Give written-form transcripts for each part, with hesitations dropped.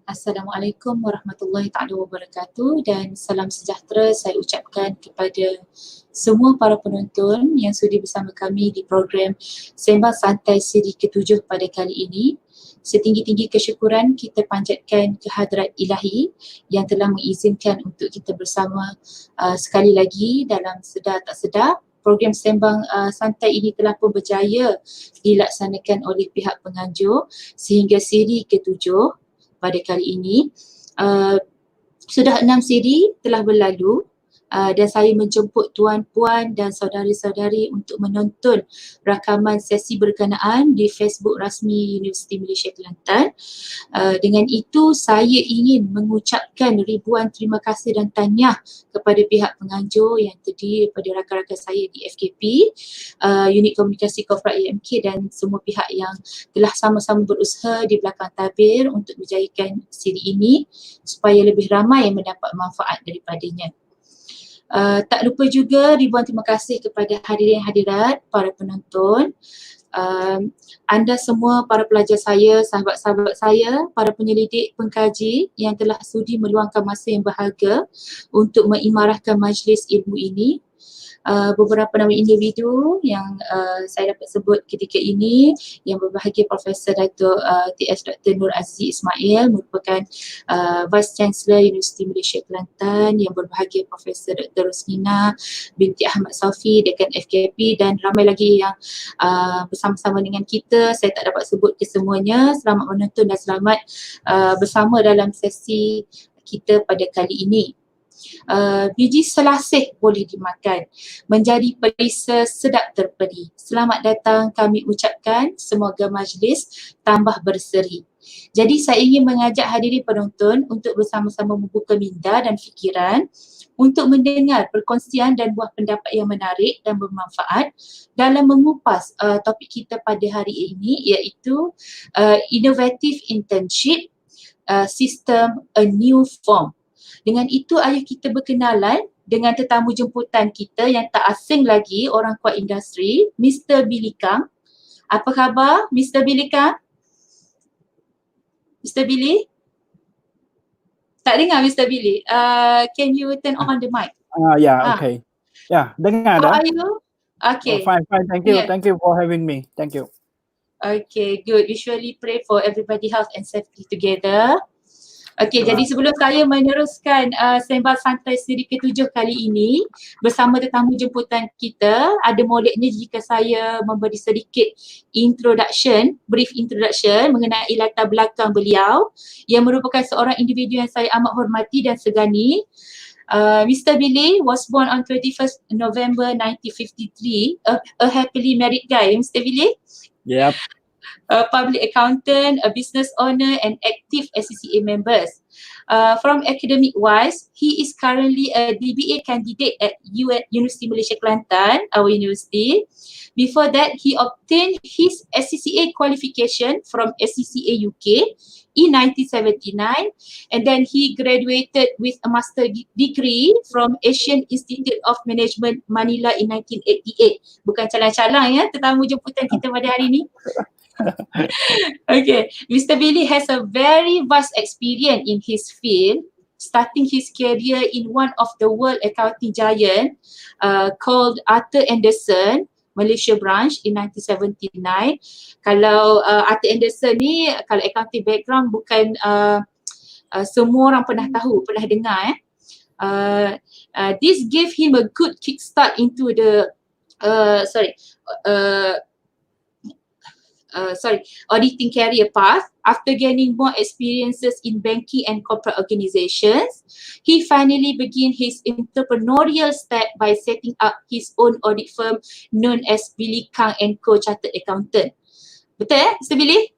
Assalamualaikum warahmatullahi taala wabarakatuh dan salam sejahtera saya ucapkan kepada semua para penonton yang sudi bersama kami di program Sembang Santai Siri ke-7 pada kali ini. Setinggi-tinggi kesyukuran kita panjatkan kehadrat ilahi yang telah mengizinkan untuk kita bersama sekali lagi dalam sedar tak sedar. Program Sembang Santai ini telah pun berjaya dilaksanakan oleh pihak penganjur sehingga siri ke-7 pada kali ini. Sudah 6 siri telah berlalu dan saya menjemput tuan-puan dan saudari-saudari untuk menonton rakaman sesi berkenaan di Facebook rasmi Universiti Malaysia Kelantan. Dengan itu saya ingin mengucapkan ribuan terima kasih dan tahniah kepada pihak penganjur yang terdiri daripada rakan-rakan saya di FKP, Unit Komunikasi Korporat IMK dan semua pihak yang telah sama-sama berusaha di belakang tabir untuk menjayakan siri ini supaya lebih ramai yang mendapat manfaat daripadanya. Tak lupa juga ribuan terima kasih kepada hadirin hadirat, para penonton. Anda semua para pelajar saya, sahabat-sahabat saya, para penyelidik, pengkaji yang telah sudi meluangkan masa yang berharga untuk mengimarahkan majlis ilmu ini. Beberapa nama individu yang saya dapat sebut ketika ini, yang berbahagia Profesor Dato' TS Dr. Nur Aziz Ismail merupakan Vice Chancellor Universiti Malaysia Kelantan, yang berbahagia Profesor Dr. Rosmina binti Ahmad Saufi Dekan FKP dan ramai lagi yang bersama-sama dengan kita. Saya tak dapat sebut kesemuanya. Selamat menonton dan selamat bersama dalam sesi kita pada kali ini. Biji selasih boleh dimakan, menjadi perisa sedap terperi. Selamat datang kami ucapkan, semoga majlis tambah berseri. Jadi saya ingin mengajak hadirin penonton untuk bersama-sama membuka minda dan fikiran untuk mendengar perkongsian dan buah pendapat yang menarik dan bermanfaat dalam mengupas topik kita pada hari ini, iaitu Innovative Internship System A New Form. Dengan itu ayuh kita berkenalan dengan tetamu jemputan kita yang tak asing lagi, orang kuat industri, Mr. Billy Kang. Apa khabar Mr. Billy Kang? Mr. Billy? Tak dengar Mr. Billy. Can you turn on the mic? Okay. Dengar How dah. are you? Okay. Fine. Thank you. Yeah. Thank you for having me. Thank you. Okay, good. We surely pray for everybody health and safety together. Okey, jadi sebelum saya meneruskan Sembang Santai Siri ke-7 kali ini bersama tetamu jemputan kita, ada moleknya jika saya memberi sedikit brief introduction mengenai latar belakang beliau yang merupakan seorang individu yang saya amat hormati dan segani. Mr. Billy was born on 21st November 1953, a happily married guy, Mr. Billy? Yep. A public accountant, a business owner and active ACCA members. From academic wise, he is currently a DBA candidate at Universiti Malaysia Kelantan, our university. Before that, he obtained his ACCA qualification from ACCA UK in 1979, and then he graduated with a master degree from Asian Institute of Management Manila in 1988. Bukan calang-calang ya tetamu jemputan kita pada hari ini. Okay, Mr. Billy has a very vast experience in his field, starting his career in one of the world accounting giant called Arthur Andersen Malaysia branch in 1979. Kalau Arthur Andersen ni, kalau accounting background bukan semua orang pernah tahu, pernah dengar. This gave him a good kickstart into the auditing career path. After gaining more experiences in banking and corporate organizations, he finally began his entrepreneurial step by setting up his own audit firm known as Billy Kang & Co Chartered Accountant. Betul Mr. Billy?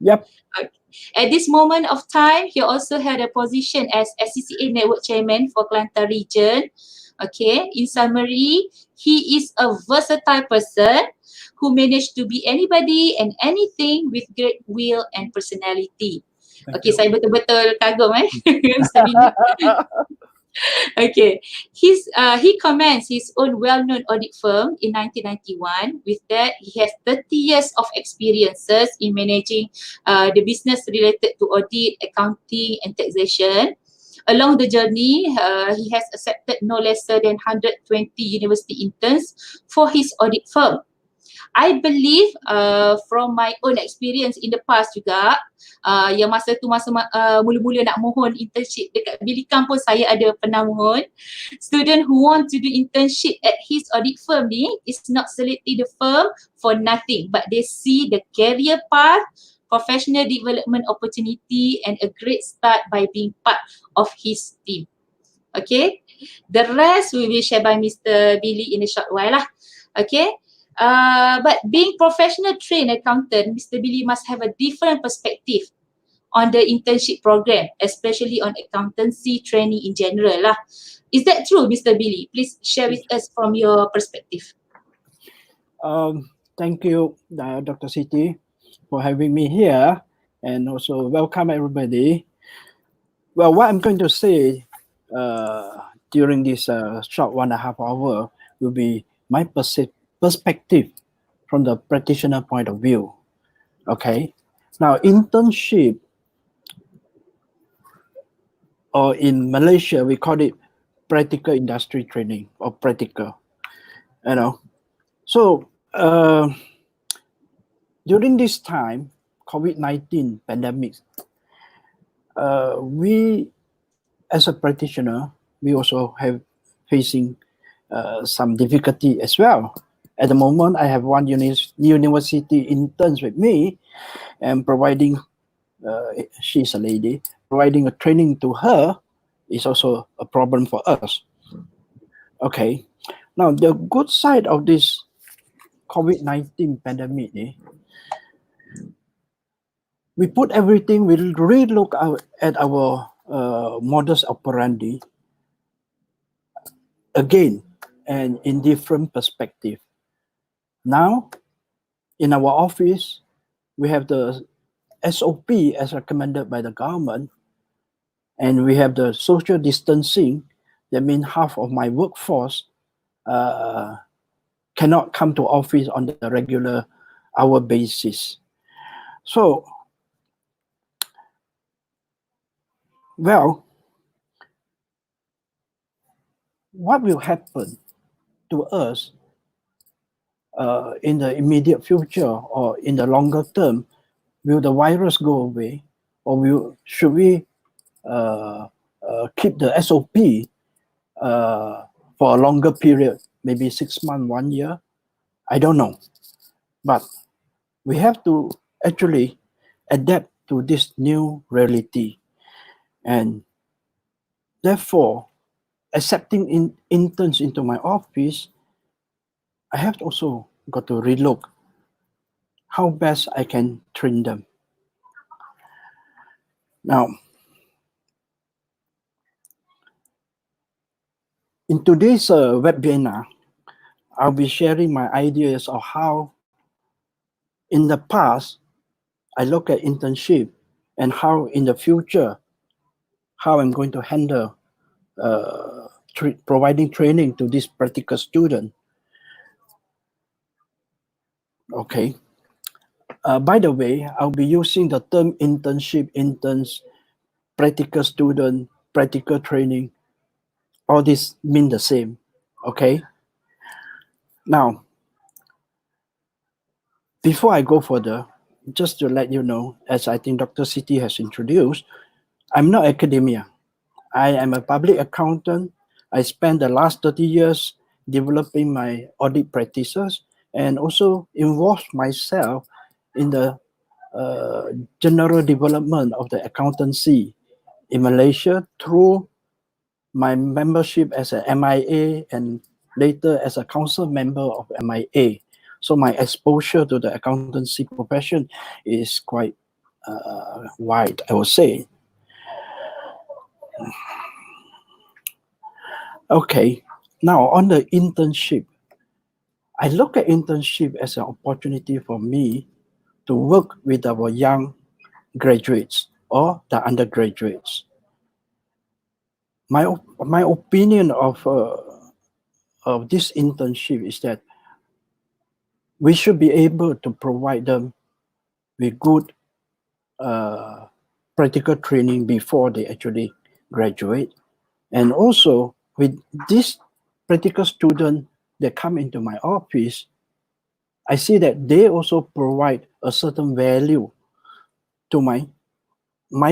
Yep. Okay. At this moment of time, he also had a position as ACCA Network Chairman for Kelantan region. Okay, in summary, he is a versatile person who managed to be anybody and anything with great will and personality. Okay, saya betul-betul kagum Mr. Billy. Okay. He commenced his own well-known audit firm in 1991. With that, he has 30 years of experiences in managing the business related to audit, accounting, and taxation. Along the journey, he has accepted no lesser than 120 university interns for his audit firm. I believe from my own experience in the past juga, yang masa tu mula-mula nak mohon internship dekat Bilikam pun saya ada pernah mohon. Student who want to do internship at his audit firm ni is not selecting the firm for nothing, but they see the career path, professional development opportunity, and a great start by being part of his team. Okay, the rest we will share by Mr. Billy in a short while lah. Okay. But being professional trained accountant, Mr. Billy must have a different perspective on the internship program, especially on accountancy training in general lah. Is that true, Mr. Billy? Please share with us from your perspective. Thank you, Dr. Siti, for having me here, and also welcome everybody. Well, what I'm going to say during this short 1.5 hour will be my perspective from the practitioner point of view. Okay, now internship, or in Malaysia we call it practical industry training or practical, you know. So during this time, COVID-19 pandemic, we as a practitioner, we also have facing some difficulty as well. At the moment, I have one university interns with me, and providing, she's a lady, providing a training to her is also a problem for us. Okay, now the good side of this COVID-19 pandemic, we put everything, we re-look at our modus operandi again and in different perspective. Now, in our office, we have the SOP as recommended by the government, and we have the social distancing. That means half of my workforce cannot come to office on the regular hour basis. So, well, what will happen to us in the immediate future or in the longer term? Will the virus go away, or should we keep the SOP for a longer period, maybe 6 months, 1 year? I don't know. But we have to actually adapt to this new reality. And therefore, accepting interns into my office, I have also got to relook how best I can train them. Now, in today's webinar, I'll be sharing my ideas of how in the past I look at internship, and how in the future, how I'm going to handle providing training to this practical student. Okay. By the way, I'll be using the term internship, interns, practical student, practical training. All this mean the same. Okay. Now, before I go further, just to let you know, as I think Dr. Siti has introduced, I'm not academia. I am a public accountant. I spent the last 30 years developing my audit practices, and also involved myself in the general development of the accountancy in Malaysia through my membership as a MIA and later as a council member of MIA. So my exposure to the accountancy profession is quite wide, I would say. Okay, now on the internship, I look at internship as an opportunity for me to work with our young graduates or the undergraduates. my opinion of this internship is that we should be able to provide them with good practical training before they actually graduate. And also with this practical student that come into my office, I see that they also provide a certain value to my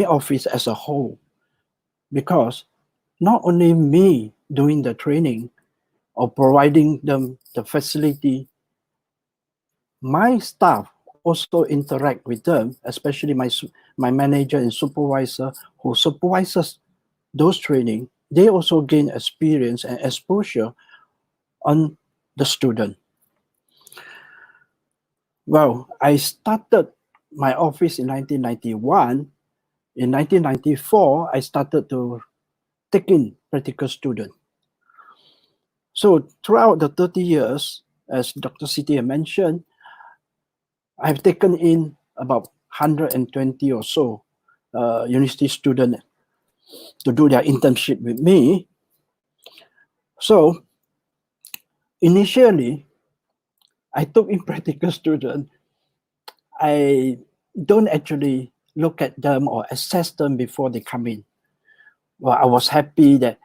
office as a whole, because not only me doing the training or providing them the facility, my staff also interact with them, especially my manager and supervisor who supervises those training. They also gain experience and exposure on the student. Well, I started my office in 1991. In 1994, I started to take in practical students. So throughout the 30 years, as Dr. Siti mentioned, I've taken in about 120 or so university students to do their internship with me. So initially, I took in practical students. I don't actually look at them or assess them before they come in. Well, I was happy that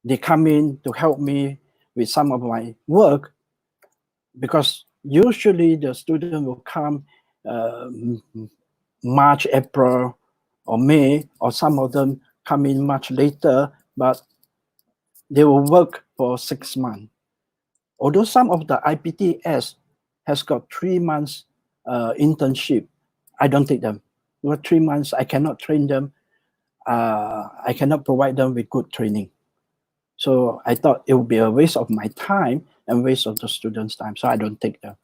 they come in to help me with some of my work, because usually the student will come March, April, or May, or some of them come in much later, but they will work for 6 months. Although some of the IPTS has got 3 months internship, I don't take them. For 3 months, I cannot train them. I cannot provide them with good training. So I thought it would be a waste of my time and waste of the students' time. So I don't take them.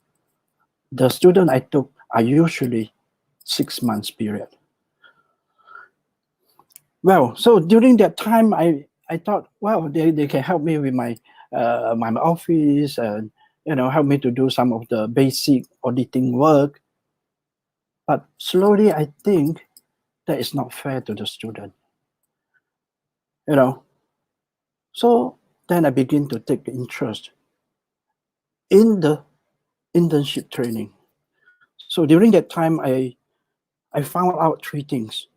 The students I took are usually 6 months period. Well, so during that time, I thought, well, they can help me with my office and help me to do some of the basic auditing work. But slowly, I think that is not fair to the student. So then I begin to take interest in the internship training. So during that time, I found out 3 things.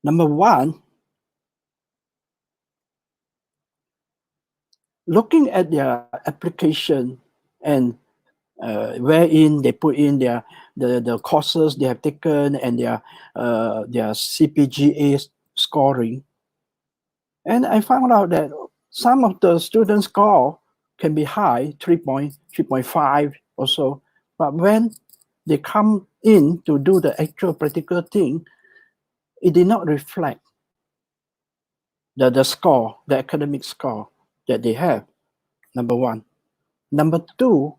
Number one, looking at their application and wherein they put in the courses they have taken and their CPGA scoring, and I found out that some of the students' score can be high, 3.5 or so, but when they come in to do the actual practical thing, it did not reflect the score, the academic score that they have. Number one. Number two,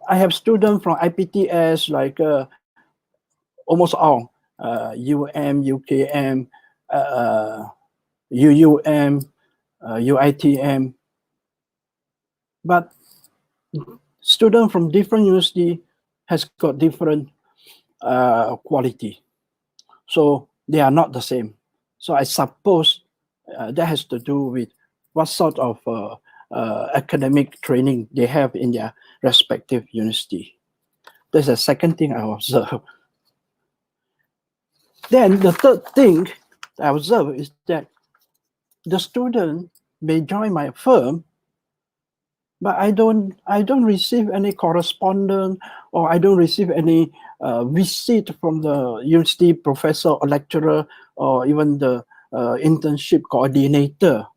I have students from IPTS like almost all, UKM, UUM, UITM, but students from different university has got different quality, so they are not the same. So I suppose that has to do with what sort of academic training they have in their respective university. That's the second thing I observe. Then the third thing I observe is that the student may join my firm, but I don't receive any correspondence, or I don't receive any visit from the university professor or lecturer or even the internship coordinator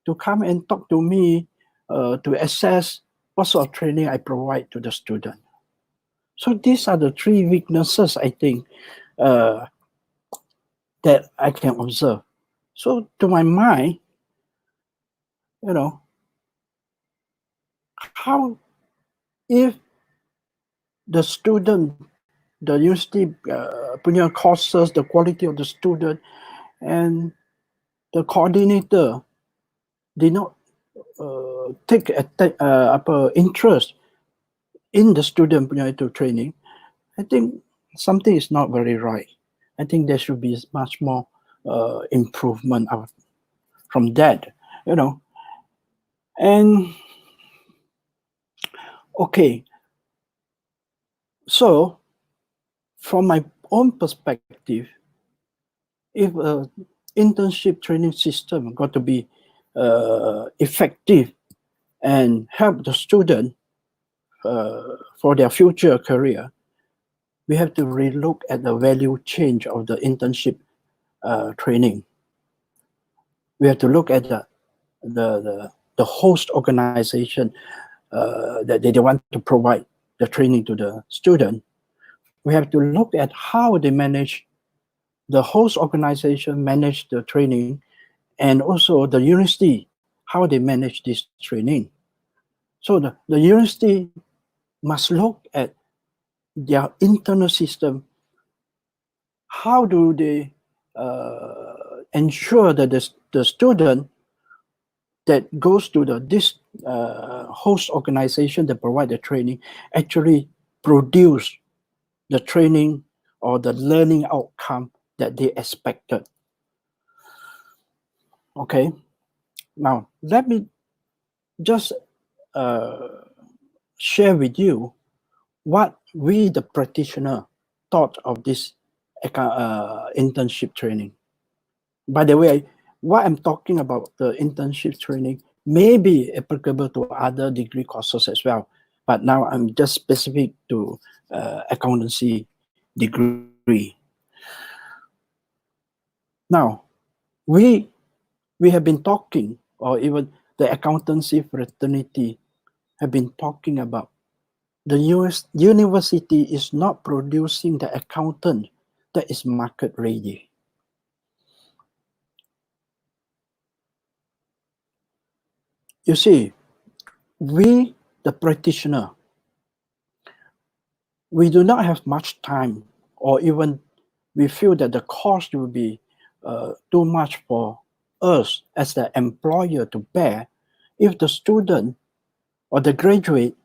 to come and talk to me to assess what sort of training I provide to the student. So these are the 3 weaknesses, I think, that I can observe. So to my mind, how if the student, the university punya courses, the quality of the student, and the coordinator did not take interest in the student punya itu training, I think something is not very right. I think there should be much more improvement out from that, you know. And okay, so from my own perspective, if a internship training system got to be effective and help the student for their future career, we have to relook at the value change of the internship training. We have to look at the host organization that they want to provide the training to the student. We have to look at how they manage the host organization manage the training, and also the university, how they manage this training. So the university must look at their internal system. How do they ensure that the student that goes to this host organization that provide the training actually produce the training or the learning outcome that they expected? Okay, now let me just share with you what we, the practitioner, thought of this internship training. By the way, what I'm talking about, the internship training, may be applicable to other degree courses as well. But now I'm just specific to accountancy degree. Now, we have been talking, or even the accountancy fraternity have been talking about the university is not producing the accountant that is market ready. You see, we, the practitioner, we do not have much time, or even we feel that the cost will be too much for us as the employer to bear if the student or the graduate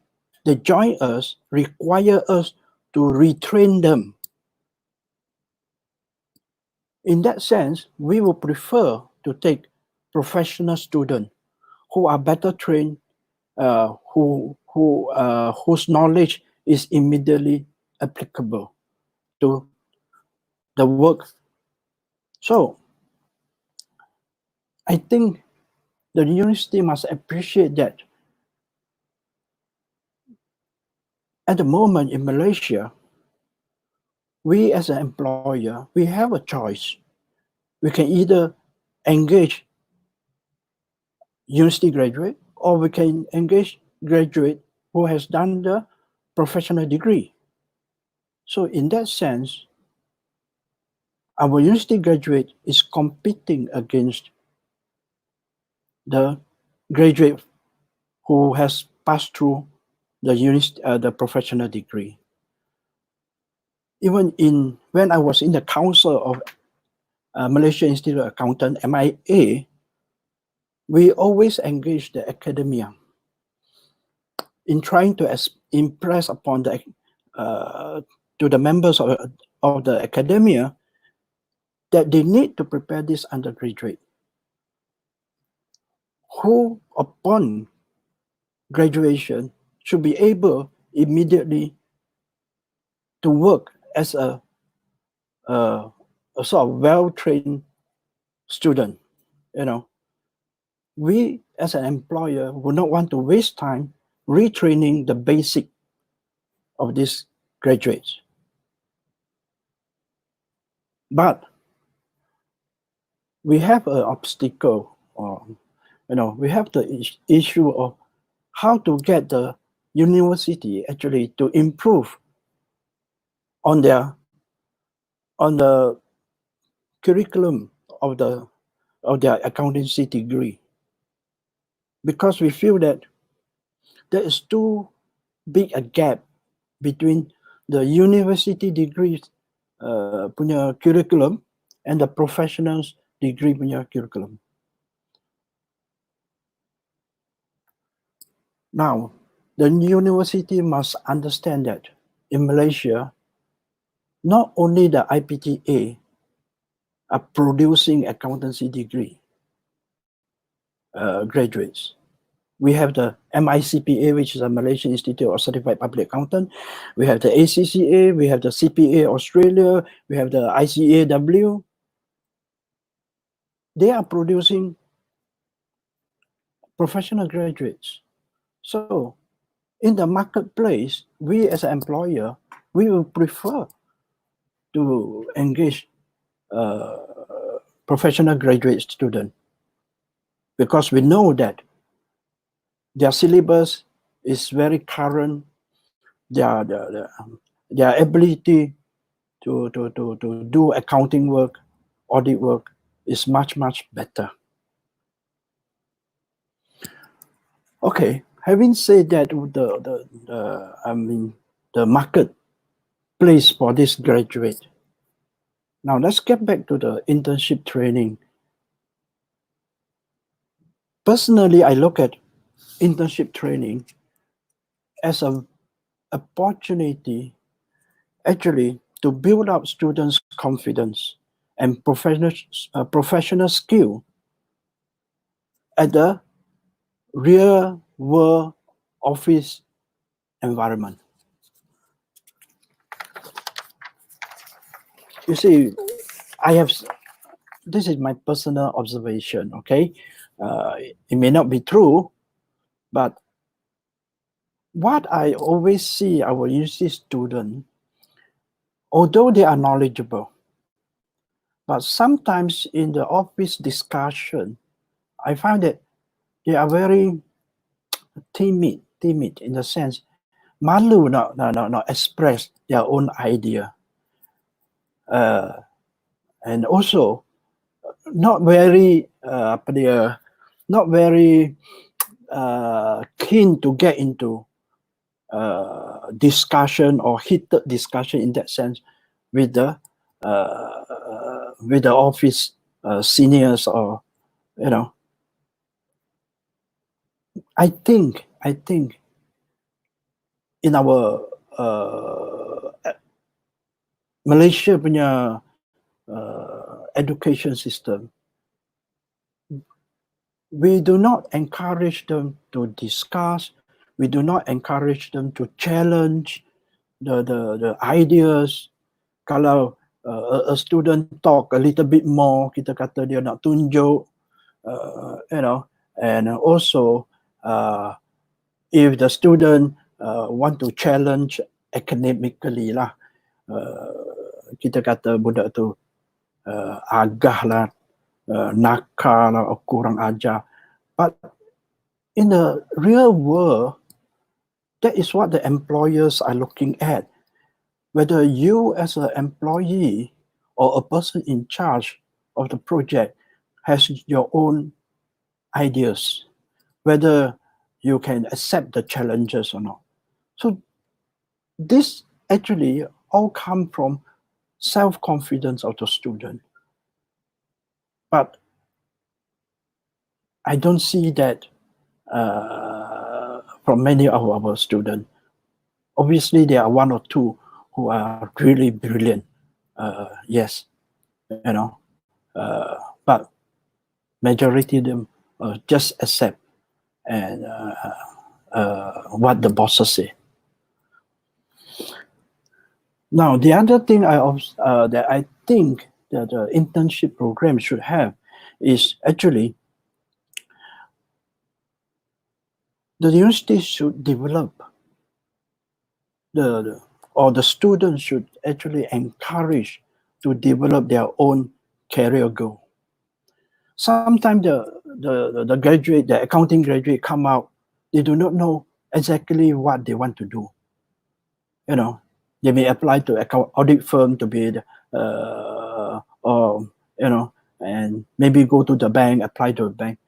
they join us require us to retrain them. In that sense, we will prefer to take professional students who are better trained, whose knowledge is immediately applicable to the work. So, I think the university must appreciate that. At the moment in Malaysia, we as an employer, we have a choice. We can either engage university graduate, or we can engage graduate who has done the professional degree. So in that sense, our university graduate is competing against the graduate who has passed through the professional degree. Even when I was in the council of Malaysia Institute of Accountant, MIA, we always engage the academia in trying to impress upon to the members of the academia that they need to prepare this undergraduate who, upon graduation, should be able immediately to work as a sort of well-trained student. You know, we as an employer would not want to waste time retraining the basic of these graduates. But we have an obstacle, or we have the issue of how to get the university actually to improve on the curriculum of their accountancy degree, because we feel that there is too big a gap between the university degree punya curriculum and the professional's degree punya curriculum. Now, the university must understand that in Malaysia, not only the IPTA are producing accountancy degree graduates. We have the MICPA, which is a Malaysian Institute of Certified Public Accountant. We have the ACCA, we have the CPA Australia, we have the ICAW. They are producing professional graduates. So in the marketplace, we as an employer, we will prefer to engage professional graduate student because we know that their syllabus is very current, their ability to do accounting work, audit work is much better. Okay, having said that, the marketplace for this graduate. Now let's get back to the internship training. Personally, I look at internship training as an opportunity actually to build up students' confidence and professional skill at the real world office environment. You see, this is my personal observation, okay? It may not be true, but what I always see our university students, although they are knowledgeable, but sometimes in the office discussion, I find that they are very timid in the sense, malu not express their own idea. And also not very keen to get into discussion or heated discussion in that sense with the office seniors, or I think in our Malaysia punya education system, we do not encourage them to discuss. We do not encourage them to challenge the ideas. Kalau a student talk a little bit more, kita kata dia nak tunjuk, and also if the student want to challenge academically lah, kita kata budak tu agah lah, nakal lah, kurang ajar. But in the real world, that is what the employers are looking at. Whether you as an employee or a person in charge of the project has your own ideas, whether you can accept the challenges or not. So this actually all come from self-confidence of the student. But I don't see that from many of our students. Obviously, there are one or two who are really brilliant. Yes, but majority of them just accept and what the bosses say. Now, the other thing that I think that the internship program should have is actually the university should develop the students should actually encourage to develop their own career goal. Sometimes the graduate, the accounting graduate come out, they do not know exactly what they want to do. They may apply to account audit firm to be and maybe go to the bank, apply to a bank.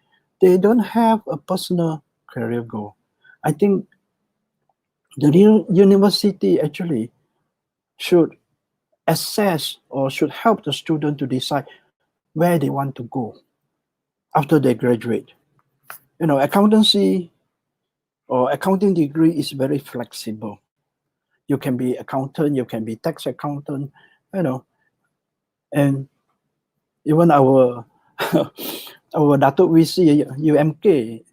They don't have a personal career goal. I think the university actually should assess or should help the student to decide where they want to go after they graduate. Accountancy or accounting degree is very flexible. You can be accountant, you can be tax accountant, and Even our our Datuk VC UMK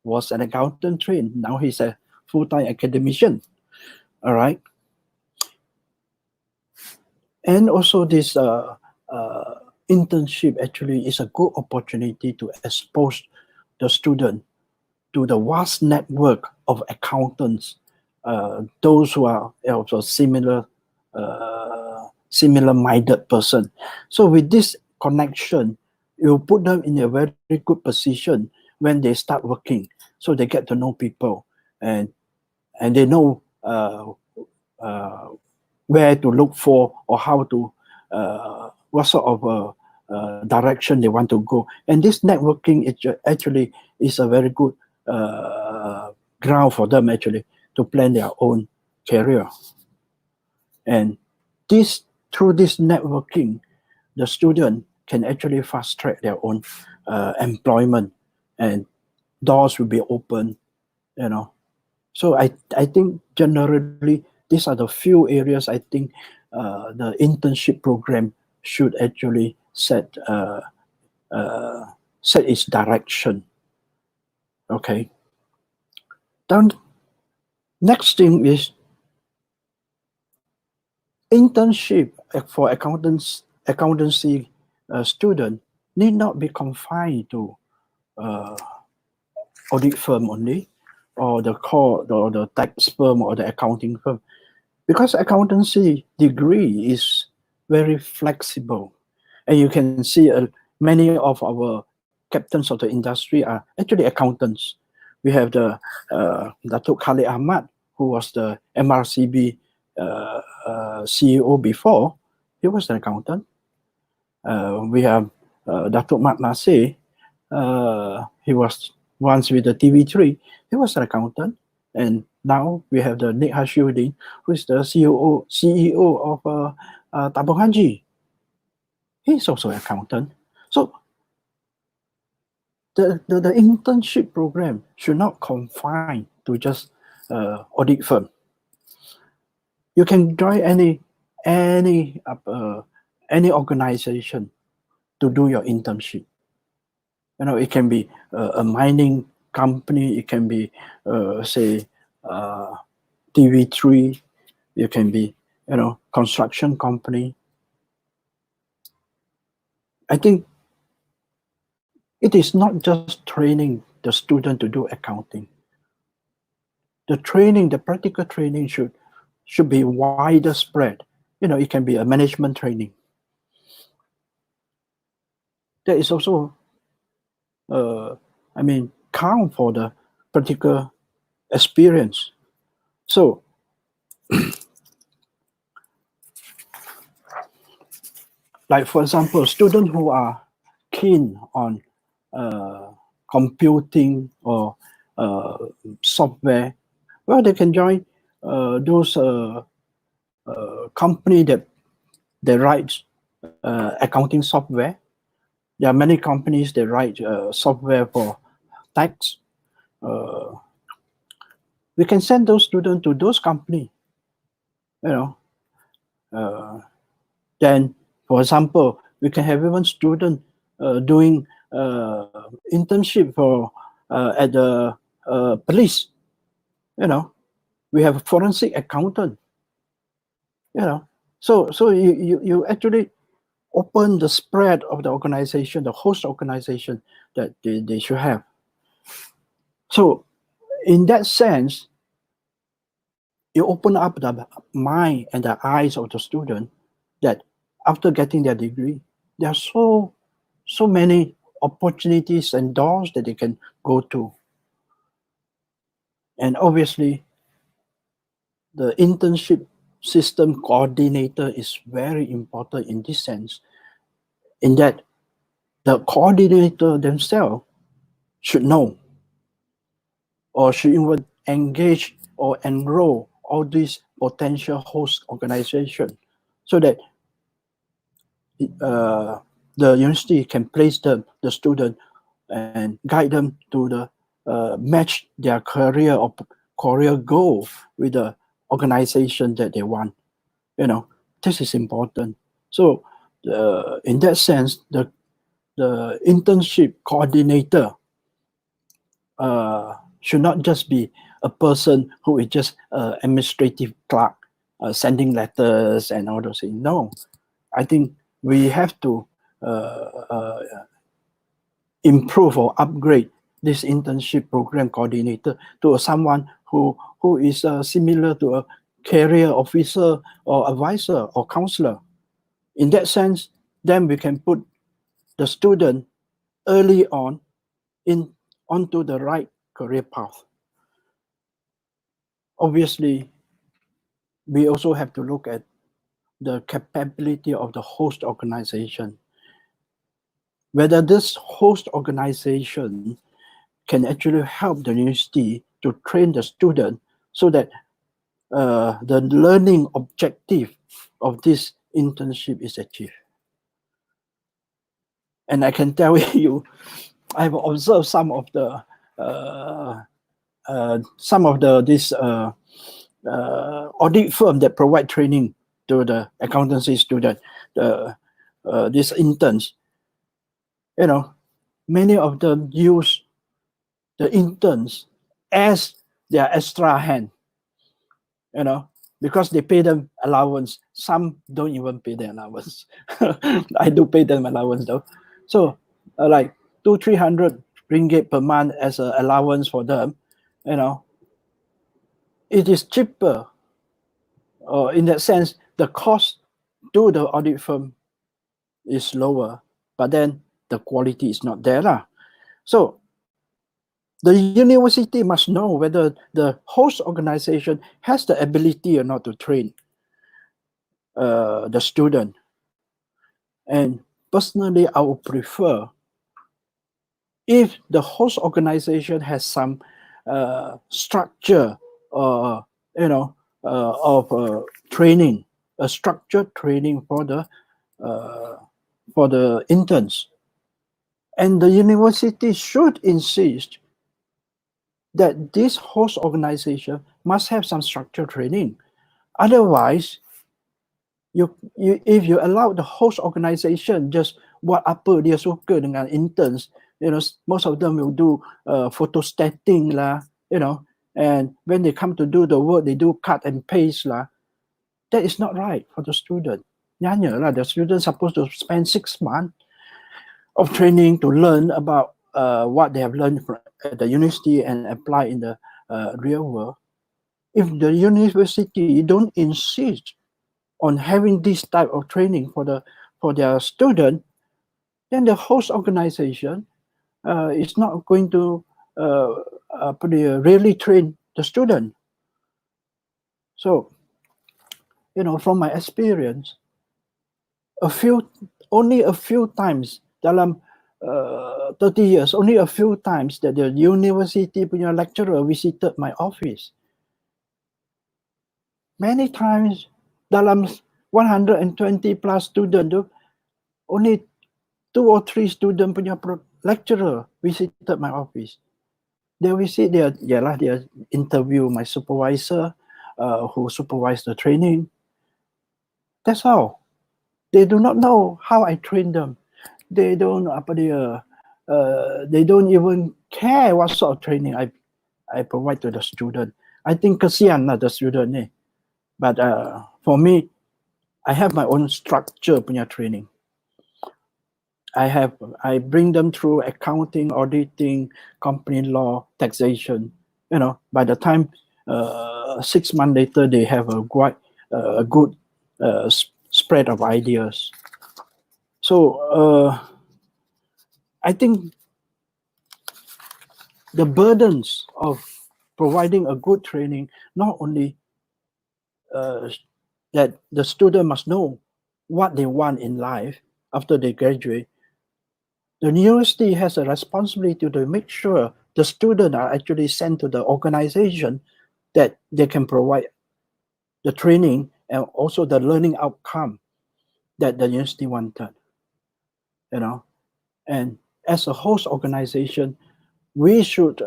was an accountant trained. Now he's a full-time academician. All right. And also this internship actually is a good opportunity to expose the student to the vast network of accountants, those who are also similar-minded person. So with this connection, you put them in a very good position when they start working. So they get to know people, and they know where to look for, or how to what sort of direction they want to go. And this networking actually is a very good ground for them actually to plan their own career. And through this networking, the student can actually fast track their own employment, and doors will be open, you know. So I think generally these are the few areas I think the internship program should actually set its direction. Okay. Then next thing is internship for accountancy student need not be confined to audit firm only, or the tax firm or the accounting firm, because accountancy degree is very flexible, and you can see many of our captains of the industry are actually accountants. We have the Datuk Khalid Ahmad, who was the MRCB CEO before. He was an accountant. We have Datuk Mat Nasir. He was once with the TV3. He was an accountant. And now we have the Nick Hashiuddin, who is the CEO of Tabung Haji. He's also an accountant. So the internship program should not confine to just audit firm. You can join any organization to do your internship. You know, it can be a mining company, it can be say TV3, it can be, you know, construction company. I think it is not just training the student to do accounting. The practical training should be wider spread. You know, it can be a management training. There is also, count for the practical experience. So, like for example, students who are keen on computing or software, well, they can join those company that they write accounting software. There are many companies that write software for tax. We can send those students to those companies. You know, then, for example, we can have even students doing internship for at the police. You know, we have a forensic accountant. You know, so you actually open the spread of the organization, the host organization that they should have. So in that sense, you open up the mind and the eyes of the student that after getting their degree, there are so many opportunities and doors that they can go to. And obviously, the internship system coordinator is very important in this sense, in that the coordinator themselves should know, or should even engage or enroll all these potential host organizations, so that the university can place the student and guide them to the match their career or career goal with the organization that they want. You know, this is important. So in that sense, the internship coordinator should not just be a person who is just administrative clerk, sending letters and all those things. No, I think we have to improve or upgrade this internship program coordinator to someone who is similar to a career officer or advisor or counselor. In that sense, then we can put the student early on onto the right career path. Obviously, we also have to look at the capability of the host organization. Whether this host organization can actually help the university to train the student so that the learning objective of this internship is achieved. And I can tell you, I've observed some of this audit firm that provide training to the accountancy student, these interns. You know, many of them use the interns as their extra hand. You know, because they pay them allowance. Some don't even pay their allowance. I do pay them allowance though. So like 200-300 ringgit per month as an allowance for them. You know, it is cheaper. In that sense, the cost to the audit firm is lower, but then the quality is not there lah. So the university must know whether the host organization has the ability or not to train the student. And personally, I would prefer if the host organization has some structure, of training, a structured training for the interns. And the university should insist that this host organization must have some structured training. Otherwise, if you allow the host organization just buat apa dia suka dengan interns, most of them will do photostating lah, and when they come to do the work, they do cut and paste lah. That is not right for the student. Nyanya lah, the student supposed to spend 6 months of training to learn about what they have learned at the university and apply in the real world. If the university don't insist on having this type of training for their student, then the host organization is not going to really train the student. So, from my experience, only a few times dalam 30 years, only a few times that the university punya lecturer visited my office. Many times dalam 120 plus student, only 2 or 3 student punya lecturer visited my office. They visit they interview my supervisor who supervised the training. That's all. They do not know how I train them. They don't even care what sort of training I provide to the student. I think kasihan lah the student ni. But for me, I have my own structure punya training. I bring them through accounting, auditing, company law, taxation. By the time 6 months later, they have a good spread of ideas. So I think the burdens of providing a good training, not only that the student must know what they want in life after they graduate, the university has a responsibility to make sure the students are actually sent to the organization that they can provide the training and also the learning outcome that the university wanted. And as a host organization, we should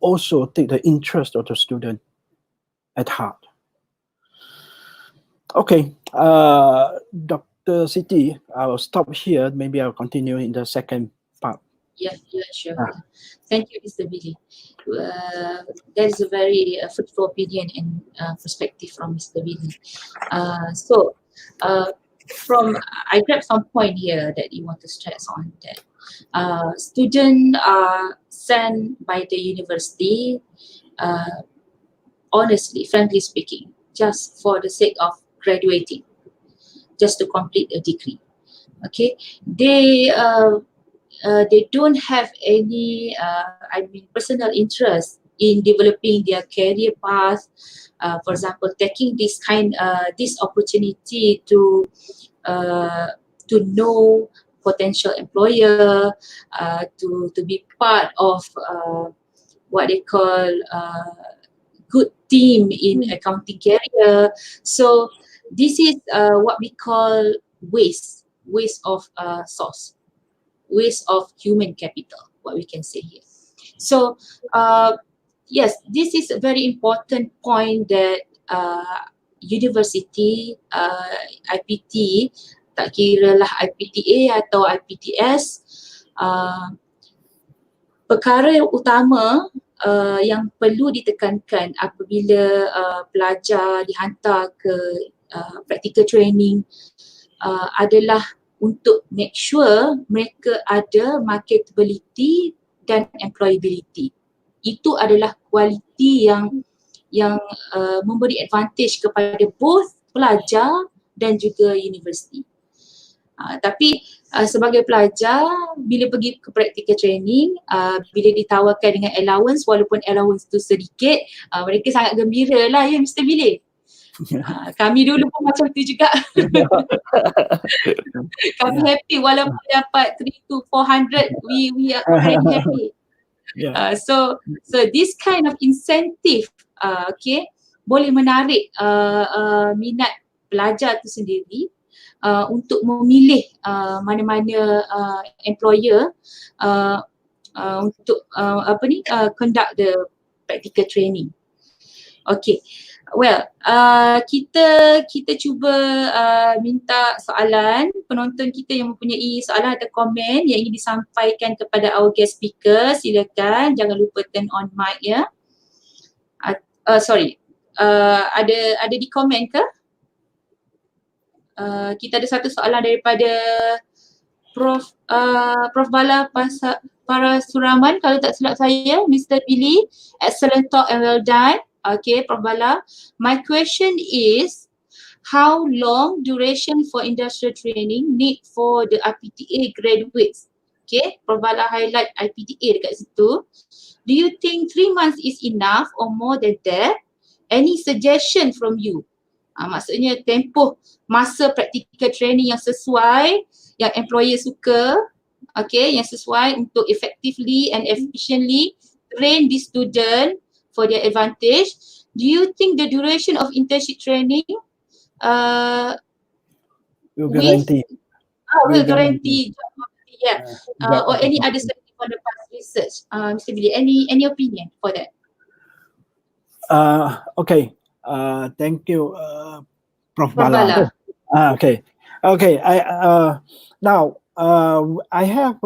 also take the interest of the student at heart. Okay, Dr. Dr. Siti, I'll stop here. Maybe I'll continue in the second part. Yeah, sure. Thank you, Mr. Billy. That is a very fruitful opinion and perspective from Mr. Billy. So, I grabbed some point here that you want to stress on that students are sent by the university, honestly, frankly speaking, just for the sake of graduating, just to complete a degree. Okay, they don't have any, personal interest in developing their career path. For example, taking this opportunity to know potential employer, to be part of what they call good team in accounting career. So this is what we call waste of source, waste of human capital, what we can say here. So yes, this is a very important point that university, IPT, tak kira lah IPTA atau IPTS, perkara yang utama yang perlu ditekankan apabila pelajar dihantar ke practical training adalah untuk make sure mereka ada marketability dan employability. Itu adalah kualiti yang memberi advantage kepada both pelajar dan juga universiti. Tapi sebagai pelajar, bila pergi ke practical training, bila ditawarkan dengan allowance, walaupun allowance tu sedikit, mereka sangat gembira lah ya Mr. Billy. Kami dulu pun macam tu juga. Kami happy walaupun dapat 3 to 400, we are already happy. So this kind of incentive boleh menarik minat pelajar tu sendiri untuk memilih mana-mana employer untuk conduct the practical training. Okay. Well, kita cuba minta soalan penonton kita yang mempunyai soalan atau komen yang ingin disampaikan kepada our guest speaker. Silakan, jangan lupa turn on mic ya. Ada di komen ke? Kita ada satu soalan daripada Prof Bala Parasuraman, kalau tak silap saya. Mr. Billy, excellent talk and well done. Okay, Prof Bala. My question is, how long duration for industrial training need for the IPTA graduates? Okay, Prof Bala highlight IPTA dekat situ. Do you think 3 months is enough or more than that? Any suggestion from you? Maksudnya tempoh masa practical training yang sesuai, yang employer suka, okay, yang sesuai untuk effectively and efficiently train the student for their advantage. Do you think the duration of internship training will guarantee job opportunity, or any other study for the past research? Mr. Billy, any opinion for that? Okay. Thank you, Prof Bala. Okay. Now I have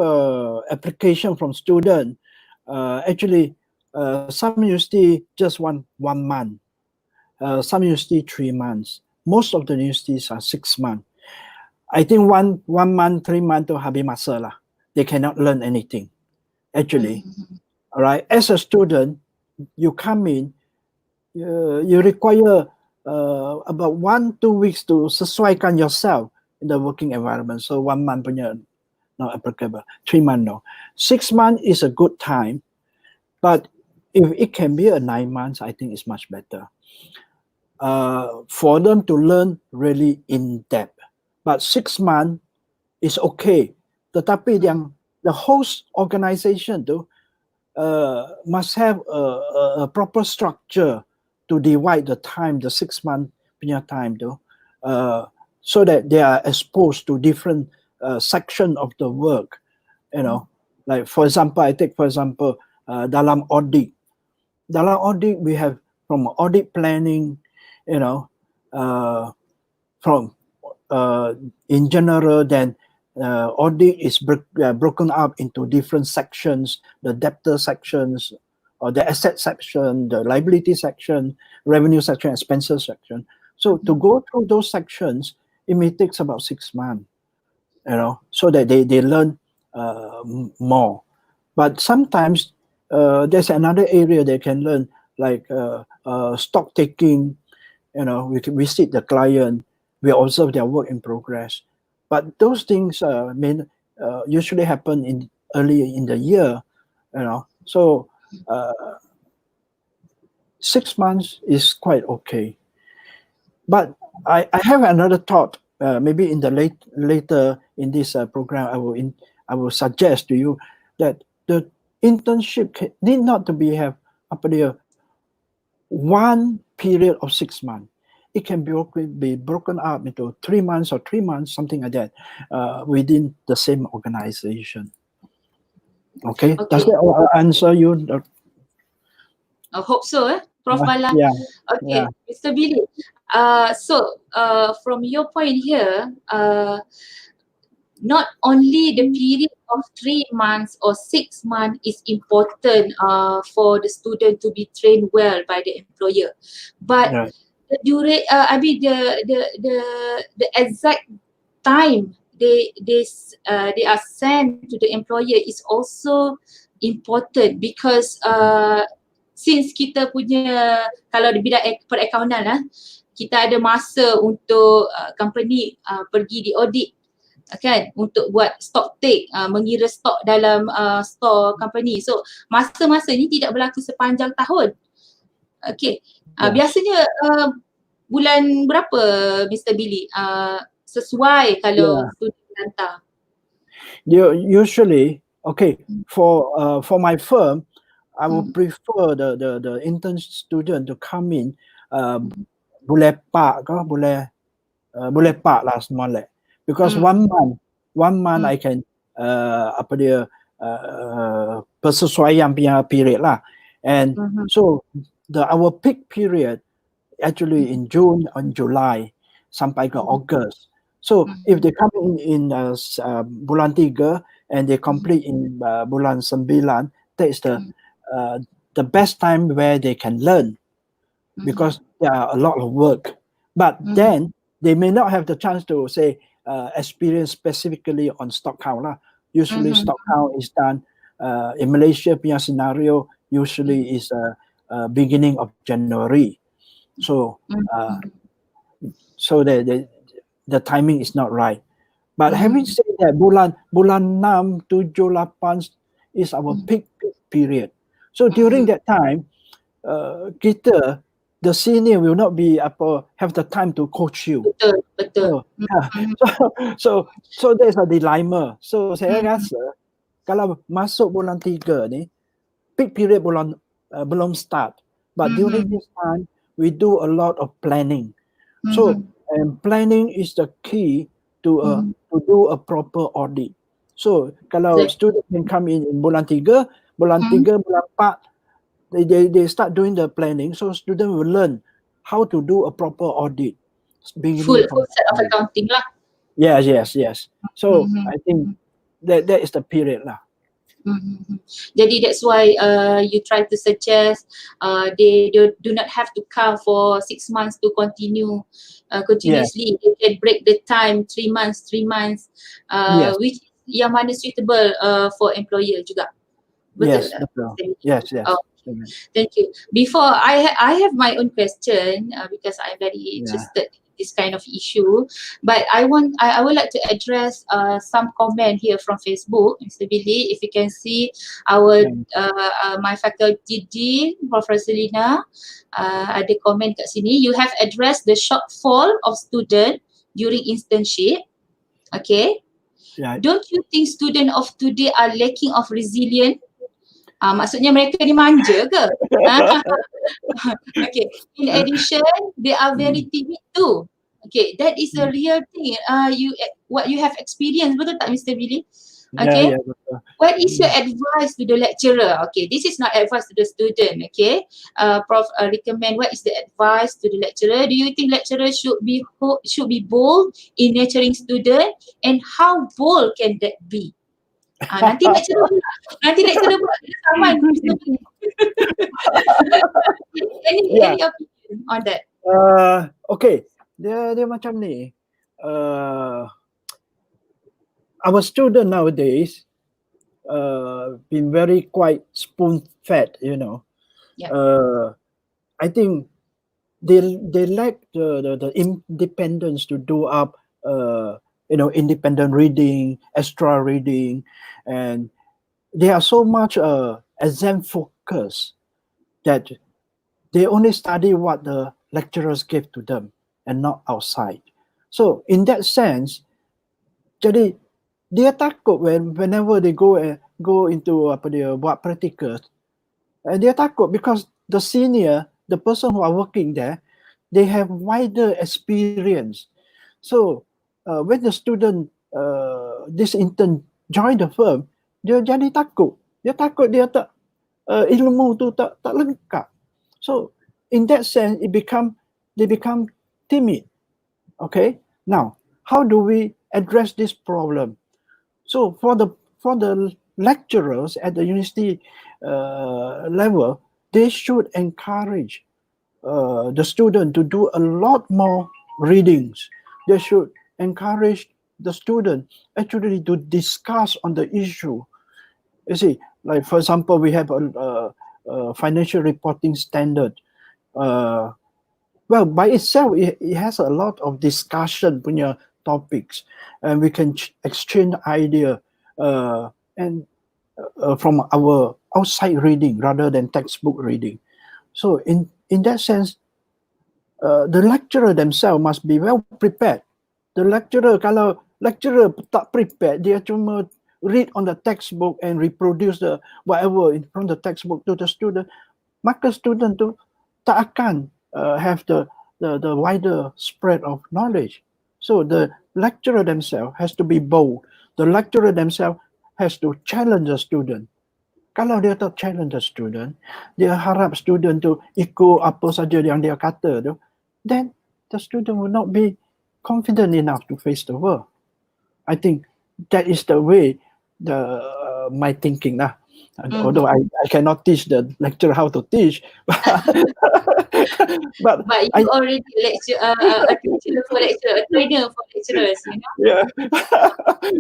application from student. Actually, some university just one month. Some university 3 months. Most of the universities are 6 months. I think one month, 3 months to habis masa lah. They cannot learn anything. Actually, all right. As a student, you come in. You require about 1-2 weeks to sesuaikan yourself in the working environment. So 1 month punya not applicable. 3 months no. 6 months is a good time, but if it can be a 9 months, I think it's much better. For them to learn really in depth. But 6 months is okay. Tetapi the host organization tu must have a proper structure to divide the time, the 6 month punya time tu, so that they are exposed to different section of the work. You know, like for example, I take for example dalam audit. Dalam audit we have from audit planning, you know, from in general, then audit is broken up into different sections: the debtor sections, or the asset section, the liability section, revenue section, expenses section. So to go through those sections, it may take about 6 months, so that they learn more. But sometimes there's another area they can learn, like stock taking. We can visit the client, we observe their work in progress. But those things may usually happen early in the year, So 6 months is quite okay. But I have another thought. Maybe in the later in this program, I will suggest to you that the internship need not to have one period of 6 months. It can be broken up into 3 months or 3 months, something like that, within the same organization. Okay. Does that answer you? I hope so, Prof. Bala. Yeah. Okay, Yeah. Mr. Billy. So from your point here, not only the period of 3 months or 6 months is important for the student to be trained well by the employer, but Right. the exact time they are sent to the employer is also important, because since kita punya, kalau di bidang perakaunan kita ada masa untuk company pergi di audit, kan, untuk buat stock take, mengira stok dalam store company. So masa-masa ni tidak berlaku sepanjang tahun. Okay, biasanya bulan berapa, Mr. Billy, sesuai kalau student hantar? Usually, okay, for my firm, I would prefer the intern student to come in boleh pak ke, boleh pak lah semua lah. Because 1 month I can persesuaian punya period lah. And so our peak period actually in June and July sampai ke August. So if they come in bulan 3 and they complete in bulan 9, that's the best time where they can learn, because there are a lot of work. But then they may not have the chance to say experience specifically on stock count lah. Usually stock count is done in Malaysia punya scenario usually is beginning of January. So so the timing is not right. But having said that, bulan 6, 7, 8 is our peak period. So during that time, the senior will not be have the time to coach you. Betul. So there's a dilemma. So saya rasa kalau masuk bulan 3 ni, peak period belum start. But during this time, we do a lot of planning. So and planning is the key to do a proper audit. So kalau student can come in bulan 3, bulan 4, they start doing the planning. So student will learn how to do a proper audit. Full set of accounting lah. Yes. So I think that is the period lah. Jadi that's why you try to suggest they do not have to come for 6 months to continue continuously. They can break the time 3 months, which yang mana suitable for employer juga. Betul. Yes. Thank you. Before I have my own question because I'm very interested in this kind of issue, but I would like to address some comment here from Facebook, Mr. Billy. If you can see our my faculty dean, Professor Lina, ada komen kat sini. You have addressed the shortfall of student during internship. Okay. Don't you think students of today are lacking of resilience? Maksudnya mereka ni manja ke? Okay. In addition, they are very timid too. Okay, that is a real thing. What you have experienced, betul tak, Mr. Billy? Okay. yeah, betul. What is your advice to the lecturer? Okay, this is not advice to the student. Okay, Prof recommend what is the advice to the lecturer? Do you think lecturer should be bold in nurturing student, and how bold can that be? Nanti lecturer pula dia saman. Yeah. Any opinion on that? Okay, dia macam ni. Our student nowadays been very quite spoon fed, you know. Yeah. I think they lack the independence to do up independent reading, extra reading, and they are so much exam focused that they only study what the lecturers give to them and not outside. So in that sense, jadi dia takut whenever they go into apa dia buat practical, dia takut because the senior, the person who are working there, they have wider experience. So when the student, this intern join the firm, dia jadi takut. Dia takut dia tak ilmu tu tak lengkap. So in that sense, they become timid. Okay. Now, how do we address this problem? So for the lecturers at the university level, they should encourage the student to do a lot more readings. They should encourage the student actually to discuss on the issue. You see, like for example, we have a financial reporting standard. Well, by itself, it has a lot of discussion punya topics, and we can exchange idea and from our outside reading rather than textbook reading. So in that sense, the lecturer themselves must be well prepared. The lecturer, kalau lecturer tak prepared, dia cuma read on the textbook and reproduce the whatever from the textbook to the student, maka student tu tak akan have the wider spread of knowledge. So the lecturer themselves has to be bold. The lecturer themselves has to challenge the student. Kalau dia tak challenge the student, dia harap student tu ikut apa saja yang dia kata tu, then the student will not be confident enough to face the world. I think that is the way my thinking lah. Although I cannot teach the lecturer how to teach, but you already lecture a teacher for lecturer, a trainer for lecturers, you know. Yeah.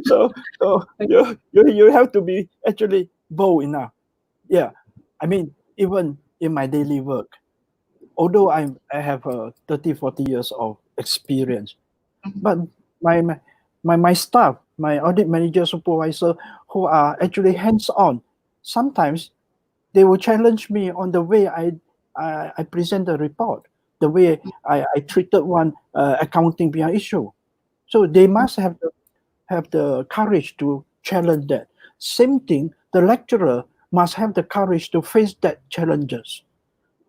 so you have to be actually bold enough. Yeah, I mean even in my daily work, although I have 30-40 years of experience, but my staff, my audit manager, supervisor, who are actually hands-on, sometimes they will challenge me on the way I present the report, the way I treated one accounting behind issue. So they must have the courage to challenge that. Same thing, the lecturer must have the courage to face that challenges.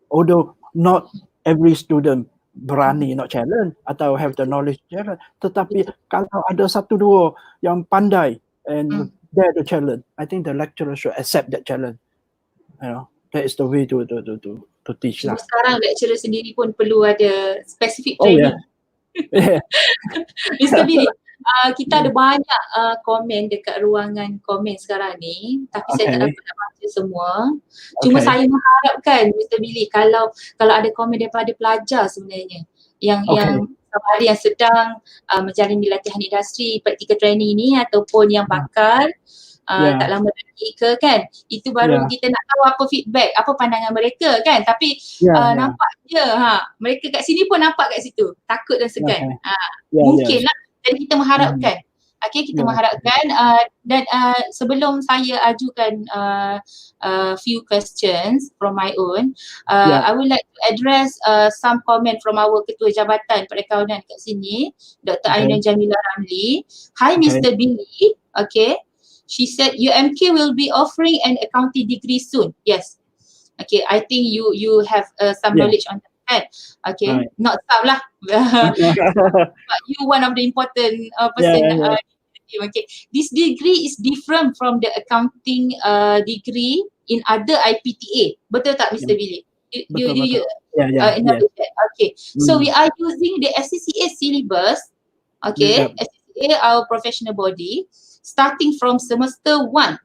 Although not every student berani nak challenge atau have the knowledge challenge, tetapi kalau ada satu dua yang pandai and dare to challenge, I think the lecturer should accept that challenge. You know, that is the way to teach lah. Sekarang lecturer sendiri pun perlu ada specific training. Yeah. Mr. Billy, kita ada banyak komen dekat ruangan komen sekarang ni, tapi saya tak dapat nak baca semua. Cuma saya mengharapkan Mr. Billy, kalau ada komen daripada pelajar sebenarnya yang sama ada yang sedang menjalani latihan industri, practical training ni ataupun yang bakal tak lama lagi ke kan, itu baru kita nak tahu apa feedback, apa pandangan mereka kan. Tapi nampak je mereka kat sini pun nampak kat situ takut dan segan. Mungkin lah, dan kita mengharapkan kita mengharapkan dan sebelum saya ajukan few questions from my own, I would like to address some comment from our Ketua Jabatan Perakawanan kat sini, Dr. Aina Jamila Ramli. Hi Mr. Billy. She said UMK will be offering an accounting degree soon. Yes. I think you have some knowledge on that. Right. Not some lah. But you one of the important person Okay. This degree is different from the accounting degree in other IPTA. Betul tak, Mr. Billy? Betul, You betul. Yeah, yes. acknowledge that? Okay. So we Mm. are using the ACCA syllabus. Okay. Yep. ACCA, our professional body, starting from semester 1.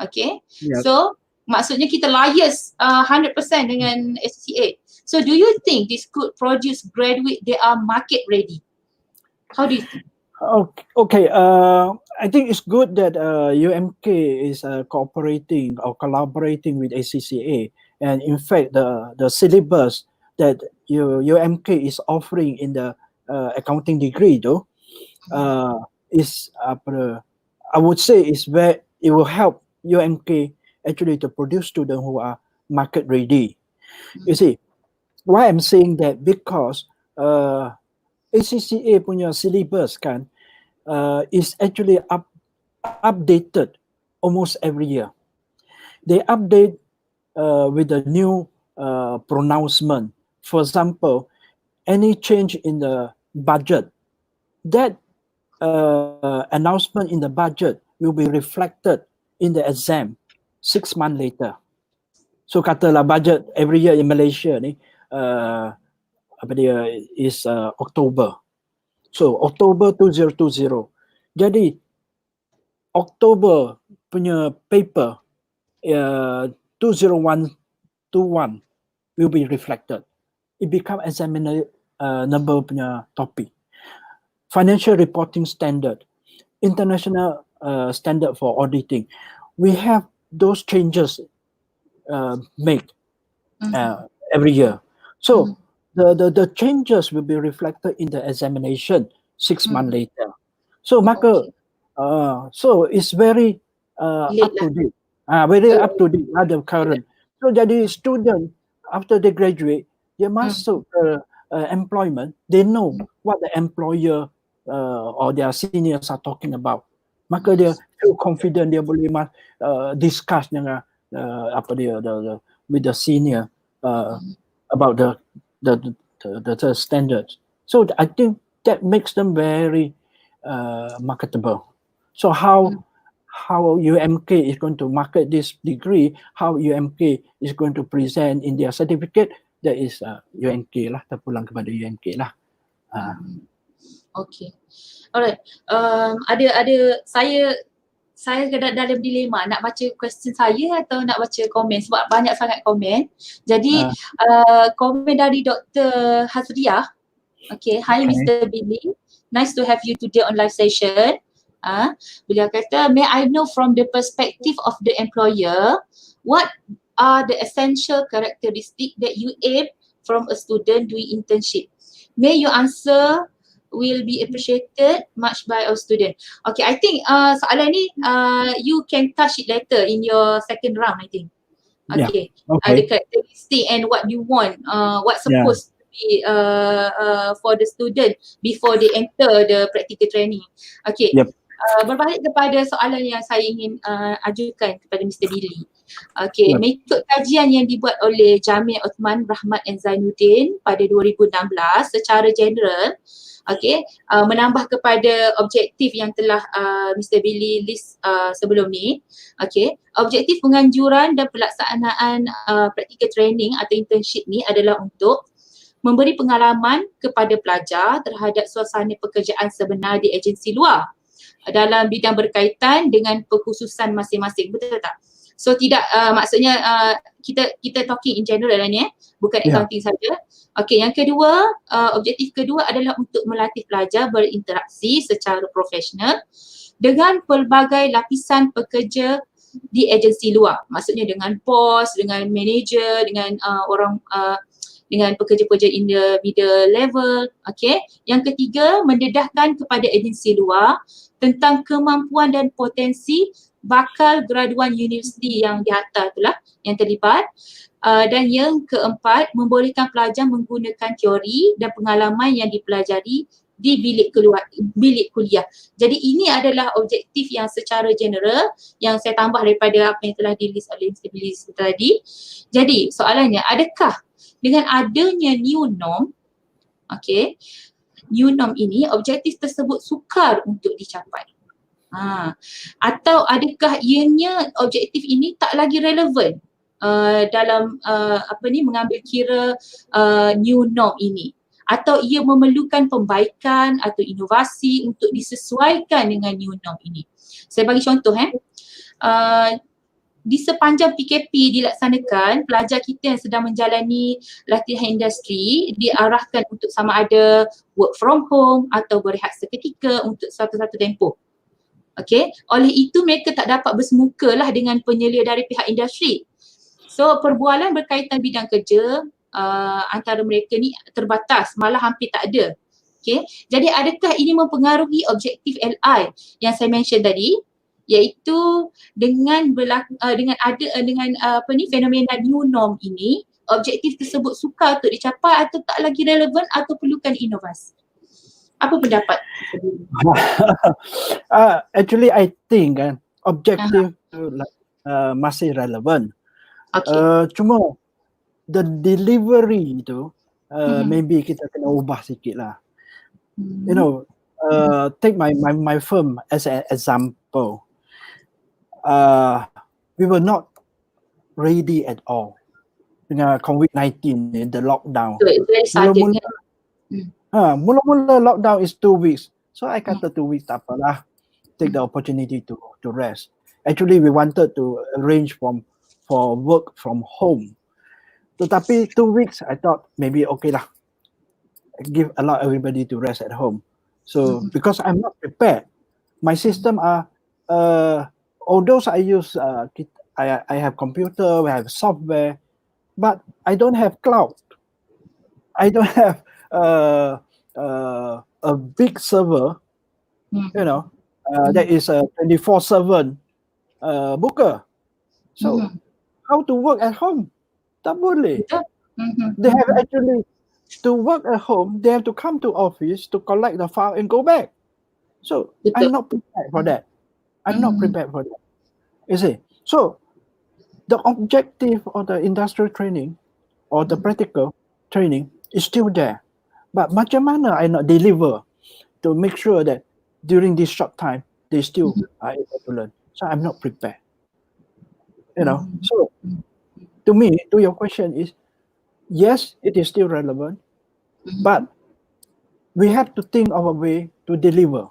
Okay. Yep. So maksudnya kita liaise 100% dengan ACCA. So do you think this could produce graduate they are market ready? How do you think? Okay. I think it's good that UMK is cooperating or collaborating with ACCA, and in fact, the syllabus that UMK is offering in the accounting degree, though, is I would say is where it will help UMK actually to produce students who are market ready. You see, why I'm saying that because ACCA punya syllabus kan is actually updated almost every year. They update with a new pronouncement. For example, any change in the budget, that announcement in the budget will be reflected in the exam 6 months later. So katalah budget every year in Malaysia ni apa dia is October. So October 2020. Jadi October punya paper 20121 will be reflected. It become examiner number punya topic. Financial reporting standard, international standard for auditing. We have those changes made every year. So the changes will be reflected in the examination 6 months later. So maka so it's very up to date. Very up to date, ada current. So jadi student after they graduate, dia masuk ke employment, they know what the employer or their seniors are talking about. Maka dia feel confident, dia boleh discuss dengan apa dia with the senior about the standards. So I think that makes them very marketable. So how UMK is going to market this degree, how UMK is going to present in their certificate, that is UMK lah, terpulang kepada UMK lah. Okay. Alright. Ada saya dalam dilema nak baca question saya atau nak baca komen sebab banyak sangat komen. Jadi komen dari Dr. Hazriah. Okay, hi Mr. Billy. Nice to have you today on live session. Beliau kata, may I know from the perspective of the employer, what are the essential characteristics that you aim from a student doing internship? May your answer will be appreciated much by our student. Okay, I think soalan ni you can touch it later in your second round, I think. Okay, the characteristic and what you want, what's supposed to be for the student before they enter the practical training. Okay. Berbalik kepada soalan yang saya ingin ajukan kepada Mr. Billy. Okay, mengikut kajian yang dibuat oleh Jamil Uthman Rahmat and Zainuddin pada 2016 secara general, okay, menambah kepada objektif yang telah Mr. Billy list sebelum ni. Okay, objektif penganjuran dan pelaksanaan practical training atau internship ni adalah untuk memberi pengalaman kepada pelajar terhadap suasana pekerjaan sebenar di agensi luar dalam bidang berkaitan dengan pekhususan masing-masing, betul tak? So tidak maksudnya kita talking in general lah ni, bukan accounting saja. Okay, yang kedua, objektif kedua adalah untuk melatih pelajar berinteraksi secara profesional dengan pelbagai lapisan pekerja di agensi luar. Maksudnya dengan bos, dengan manager, dengan orang dengan pekerja-pekerja in the middle level. Okay. Yang ketiga, mendedahkan kepada agensi luar tentang kemampuan dan potensi bakal graduan universiti yang dihantar itulah yang terlibat. Dan yang keempat, membolehkan pelajar menggunakan teori dan pengalaman yang dipelajari di bilik kuliah. Jadi ini adalah objektif yang secara general yang saya tambah daripada apa yang telah di-list oleh Mr. Billy tadi. Jadi soalannya, adakah dengan adanya new norm, okay, new norm ini objektif tersebut sukar untuk dicapai? Atau adakah ianya objektif ini tak lagi relevan dalam mengambil kira new norm ini, atau ia memerlukan pembaikan atau inovasi untuk disesuaikan dengan new norm ini. Saya bagi contoh di sepanjang PKP dilaksanakan, pelajar kita yang sedang menjalani latihan industri diarahkan untuk sama ada work from home atau berehat seketika untuk satu-satu tempoh. Okey, oleh itu mereka tak dapat bersemuka lah dengan penyelia dari pihak industri. So perbualan berkaitan bidang kerja antara mereka ni terbatas, malah hampir tak ada. Okey, jadi adakah ini mempengaruhi objektif LI yang saya mention tadi, iaitu dengan fenomena new norm ini, objektif tersebut sukar untuk dicapai atau tak lagi relevan atau perlukan inovasi? Apa pendapat? Actually, I think objektif masih relevan. Cuma the delivery itu maybe kita kena ubah sikit lah. You know, take my firm as an example. We were not ready at all dengan COVID-19 ni, the lockdown. Mula-mula lockdown is 2 weeks. So I kata 2 weeks tak apalah. Take the opportunity to rest. Actually, we wanted to arrange for work from home. Tetapi 2 weeks, I thought maybe okay lah. Allow everybody to rest at home. So because I'm not prepared, my system are although I use I have computer, we have software, but I don't have cloud. I don't have a big server, you know, that is a 24/7 booker. So how to work at home? Tak boleh. They have actually to work at home. They have to come to office to collect the file and go back. So I'm not prepared for that. I'm not prepared for that. You see, so the objective of the industrial training or the practical training is still there. But macam mana I nak deliver to make sure that during this short time, they still are able to learn. So I'm not prepared. You know, so to me, to your question is, yes, it is still relevant, but we have to think of a way to deliver.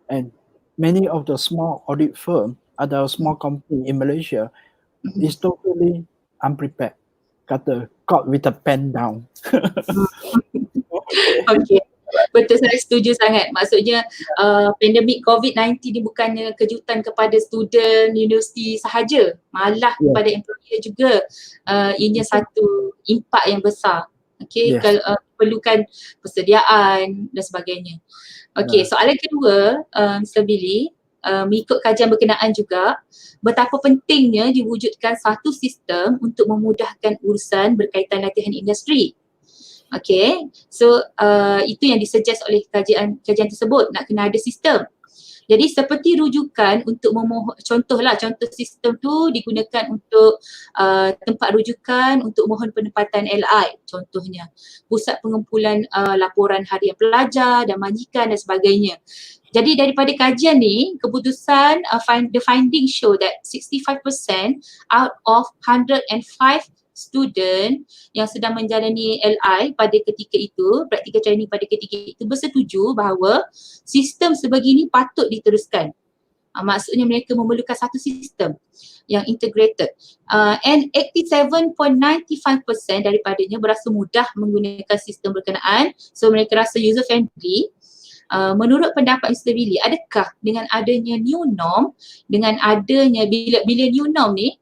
And many of the small audit firms, other small company in Malaysia, is totally unprepared. Kata caught with a pen down. Okay. Betul, saya setuju sangat. Maksudnya pandemik COVID-19 ni bukannya kejutan kepada student universiti sahaja, malah kepada employer juga. Ianya satu impak yang besar. Okay, kalau perlukan persediaan dan sebagainya. Okay, soalan kedua, Mr. Billy, mengikut kajian berkenaan juga, betapa pentingnya diwujudkan satu sistem untuk memudahkan urusan berkaitan latihan industri. Okay, so itu yang disuggest oleh kajian tersebut, nak kena ada sistem. Jadi seperti rujukan untuk contoh sistem tu digunakan untuk tempat rujukan untuk mohon penempatan LI, contohnya pusat pengumpulan laporan harian pelajar dan majikan dan sebagainya. Jadi daripada kajian ni, keputusan the findings show that 65% out of 105 student yang sedang menjalani LI pada ketika itu, practical training pada ketika itu, bersetuju bahawa sistem sebegini patut diteruskan. Maksudnya mereka memerlukan satu sistem yang integrated. And 87.95% daripadanya berasa mudah menggunakan sistem berkenaan, so mereka rasa user friendly. Menurut pendapat Mr. Billy, adakah dengan adanya new norm, dengan adanya bila new norm ni,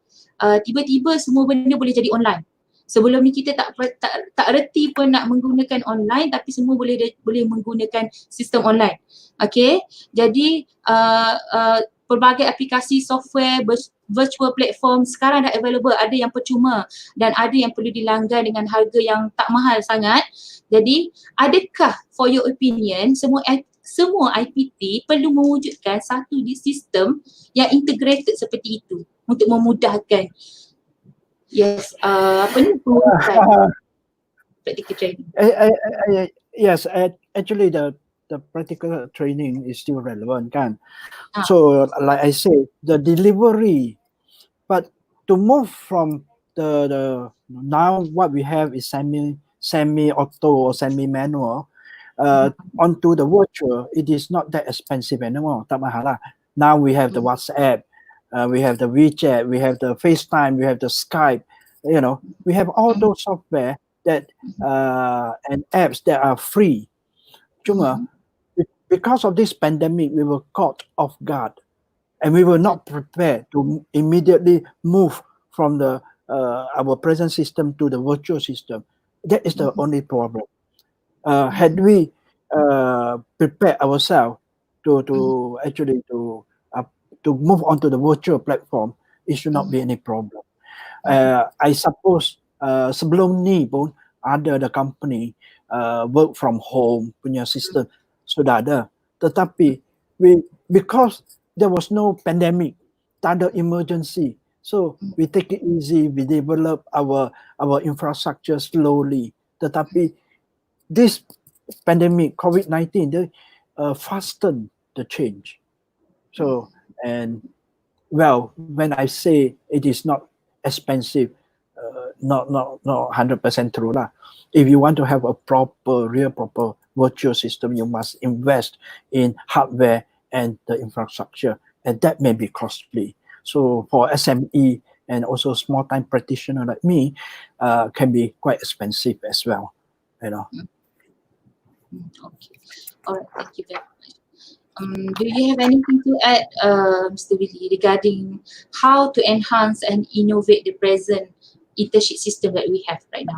tiba-tiba semua benda boleh jadi online? Sebelum ni kita tak reti pun nak menggunakan online, tapi semua boleh menggunakan sistem online. Okay, jadi pelbagai aplikasi software, virtual platform sekarang dah available, ada yang percuma dan ada yang perlu dilanggan dengan harga yang tak mahal sangat. Jadi adakah for your opinion semua IPT perlu mewujudkan satu sistem yang integrated seperti itu untuk memudahkan practical training? Yes, actually the the practical training is still relevant, kan? Ah. So, like I say, the delivery, but to move from the now what we have is semi-auto or semi-manual onto the virtual. It is not that expensive anymore. Tak mahal lah. Now we have the WhatsApp, we have the WeChat, we have the FaceTime, we have the Skype. You know, we have all those software that and apps that are free. Cuma because of this pandemic, we were caught off guard, and we were not prepared to immediately move from the our present system to the virtual system. That is the only problem. Had we prepared ourselves to actually to move on to the virtual platform, it should not be any problem. I suppose sebelum ni pun ada company work from home punya system sudah ada, tetapi because there was no pandemic, tak ada emergency, so we take it easy, we develop our infrastructure slowly. Tetapi this pandemic COVID-19 they fasten the change. So, and well, when I say it is not expensive, not 100% true lah. If you want to have a proper virtual system, you must invest in hardware and the infrastructure, and that may be costly. So for SME and also small time practitioner like me, can be quite expensive as well. You know. Okay. All right. Thank you very much. Do you have anything to add, Mr. Willie, regarding how to enhance and innovate the present internship system that we have right now?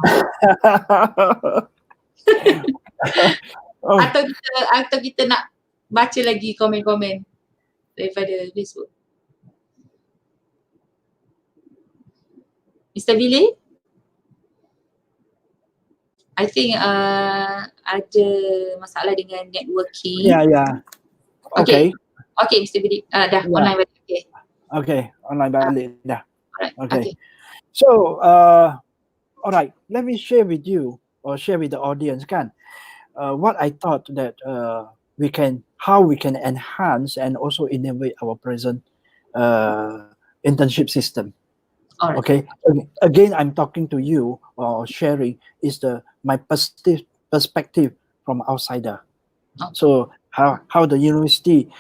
Atau kita nak baca lagi komen-komen daripada Facebook? Mr. Willie? I think ada masalah dengan networking. Yeah. Okay. Okay, Mr. Willie. Dah online balik. Okay, online balik dah. Alright. Okay. So, all right, let me share with you or share with the audience, kan, what I thought that how we can enhance and also innovate our present internship system. Alright. Okay. Again, I'm talking to you or sharing is my perspective from outsider. Okay. So how the university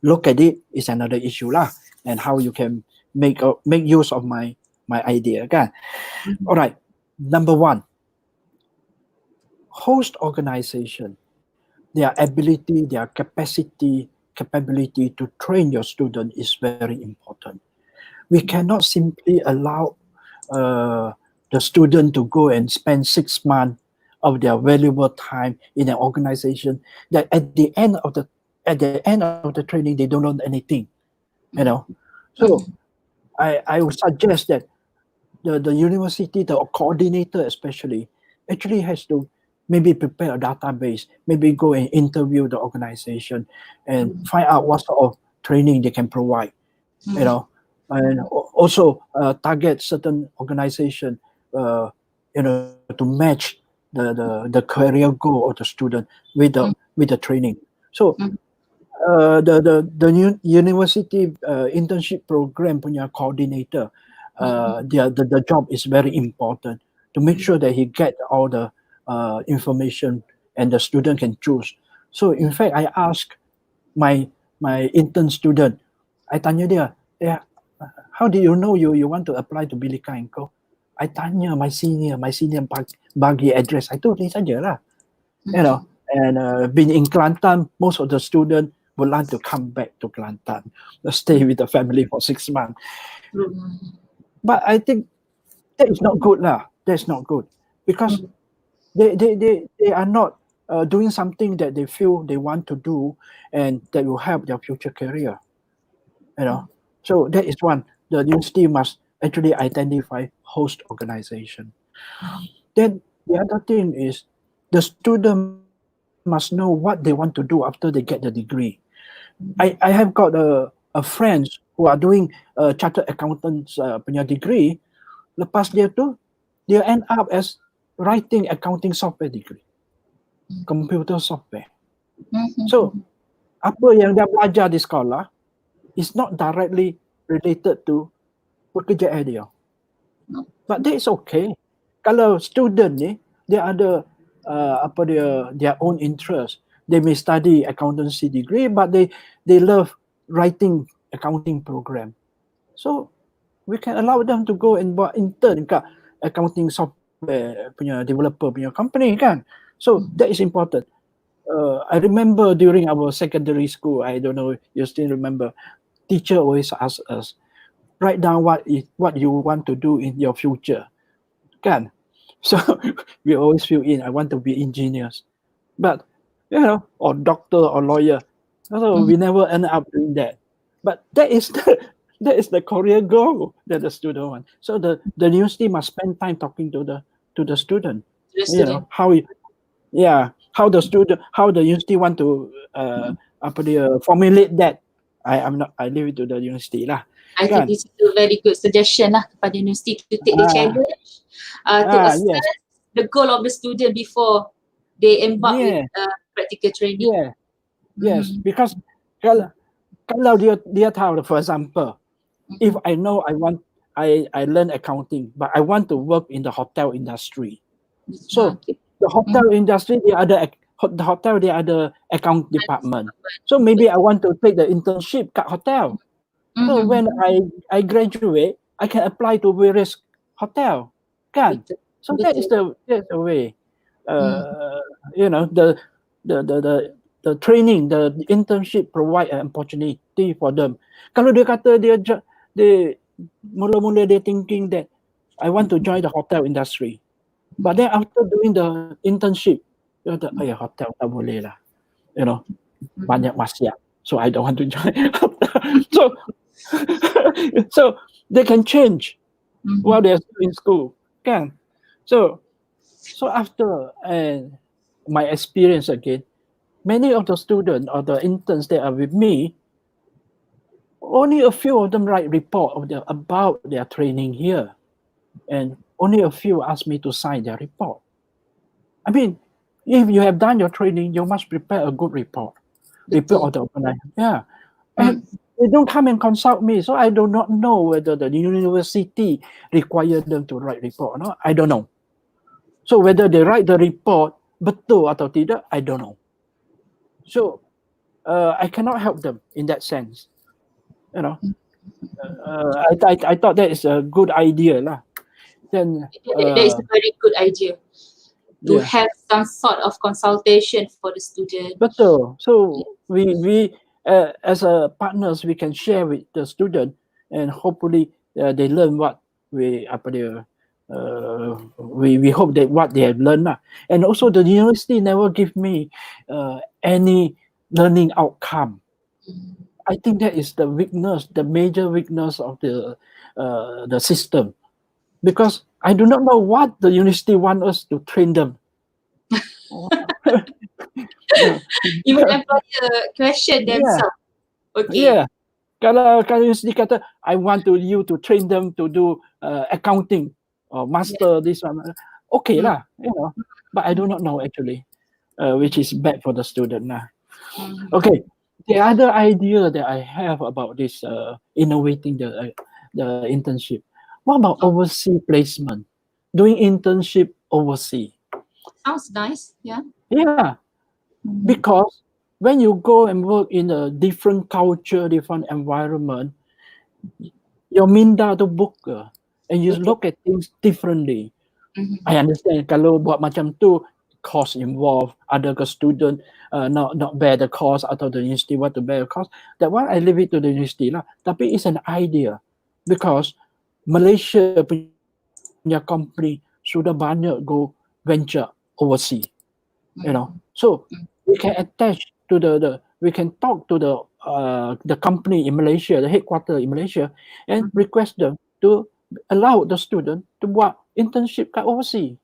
look at it is another issue lah, and how you can make use of my idea, kan? All right. Number one, host organization, their ability, their capability to train your student is very important. We cannot simply allow the student to go and spend 6 months of their valuable time in an organization that at the end of the training they don't learn anything. You know, so I would suggest that the university, the coordinator especially, actually has to maybe prepare a database, maybe go and interview the organization and find out what sort of training they can provide. You know, and also target certain organization, you know, to match the career goal of the student with the training. So the university internship program punya coordinator, the job is very important to make sure that he get all the information and the student can choose. So in fact, I asked my intern student, I tanya dia, how do you know you want to apply to Bilika & Co? I tanya my senior bagi address. I tulis saja lah. You know, and being in Kelantan, most of the students would like to come back to Kelantan, stay with the family for 6 months. But I think that is not good lah. That's not good because they are not doing something that they feel they want to do and that will help their future career. You know, so that is one. The university must actually identify host organization. Then the other thing is the student must know what they want to do after they get the degree. I have got a friends who are doing chartered accountants punya degree. Lepas dia tu, dia end up as writing accounting software degree. computer software. So apa yang dia belajar di sekolah is not directly related to pekerjaan dia. But that is okay. Kalau student ni dia ada their own interest. They may study accountancy degree, but they love writing accounting program. So we can allow them to go and buat intern kat accounting software punya developer punya company kan. So that is important. I remember during our secondary school, I don't know if you still remember, teacher always ask us, write down what you want to do in your future. Kan? So we always fill in, I want to be engineers. But, you know, or doctor or lawyer. So we never end up doing that. But that is the career goal that the student wants. So the university must spend time talking to the student. You know, how the university want to formulate that. I leave it to the university lah. I think this is a very good suggestion lah kepada universiti to take the challenge to assess the goal of the student before they embark with practical training. Yes, because kalau dia tahu, for example, if I know I learn accounting, but I want to work in the hotel industry. So the hotel industry, the hotel ada account department. So maybe I want to take the internship kat hotel. So when I graduate, I can apply to various hotel, kan? So that is the way. You know, the training, the internship provide an opportunity for them. Kalau dia kata dia mula-mula dia thinking that I want to join the hotel industry, but then after doing the internship, dia kata, hotel tak boleh lah, you know, banyak maksiat, so I don't want to join hotel. So they can change while they're still in school, kan? So after my experience again, many of the students or the interns that are with me, only a few of them write report about their training here, and only a few ask me to sign their report. I mean, if you have done your training, you must prepare a good report of the organization. And they don't come and consult me, so I do not know whether the university require them to write report or not. I don't know. So whether they write the report betul atau tidak, I don't know. So I cannot help them in that sense. You know, I thought that is a good idea lah. Then that is a very good idea to have some sort of consultation for the student. Betul. So we as a partners, we can share with the student, and hopefully they learn what we hope that what they have learned lah. And also the university never give me any learning outcome. I think that is the weakness, the major weakness of the system, because I do not know what the university want us to train them. Even employer question themselves. Okay. Kalau university kata, I want you to train them to do accounting or master this one. Okay lah, you know. But I do not know actually, which is bad for the student lah. Okay. The other idea that I have about this innovating the internship, what about overseas placement? Doing internship overseas. Sounds nice, yeah. Because when you go and work in a different culture, different environment, your minda tu buka, and you look at things differently. I understand kalau buat macam tu, cost involved, ada ke student not bear the cost atau the university want to bear the cost. That one I leave it to the university lah. Tapi it's an idea, because Malaysia punya company sudah banyak go venture overseas, you know. So we can attach to we can talk to the company in Malaysia, the headquarter in Malaysia, and request them to allow the student to buat internship kat overseas.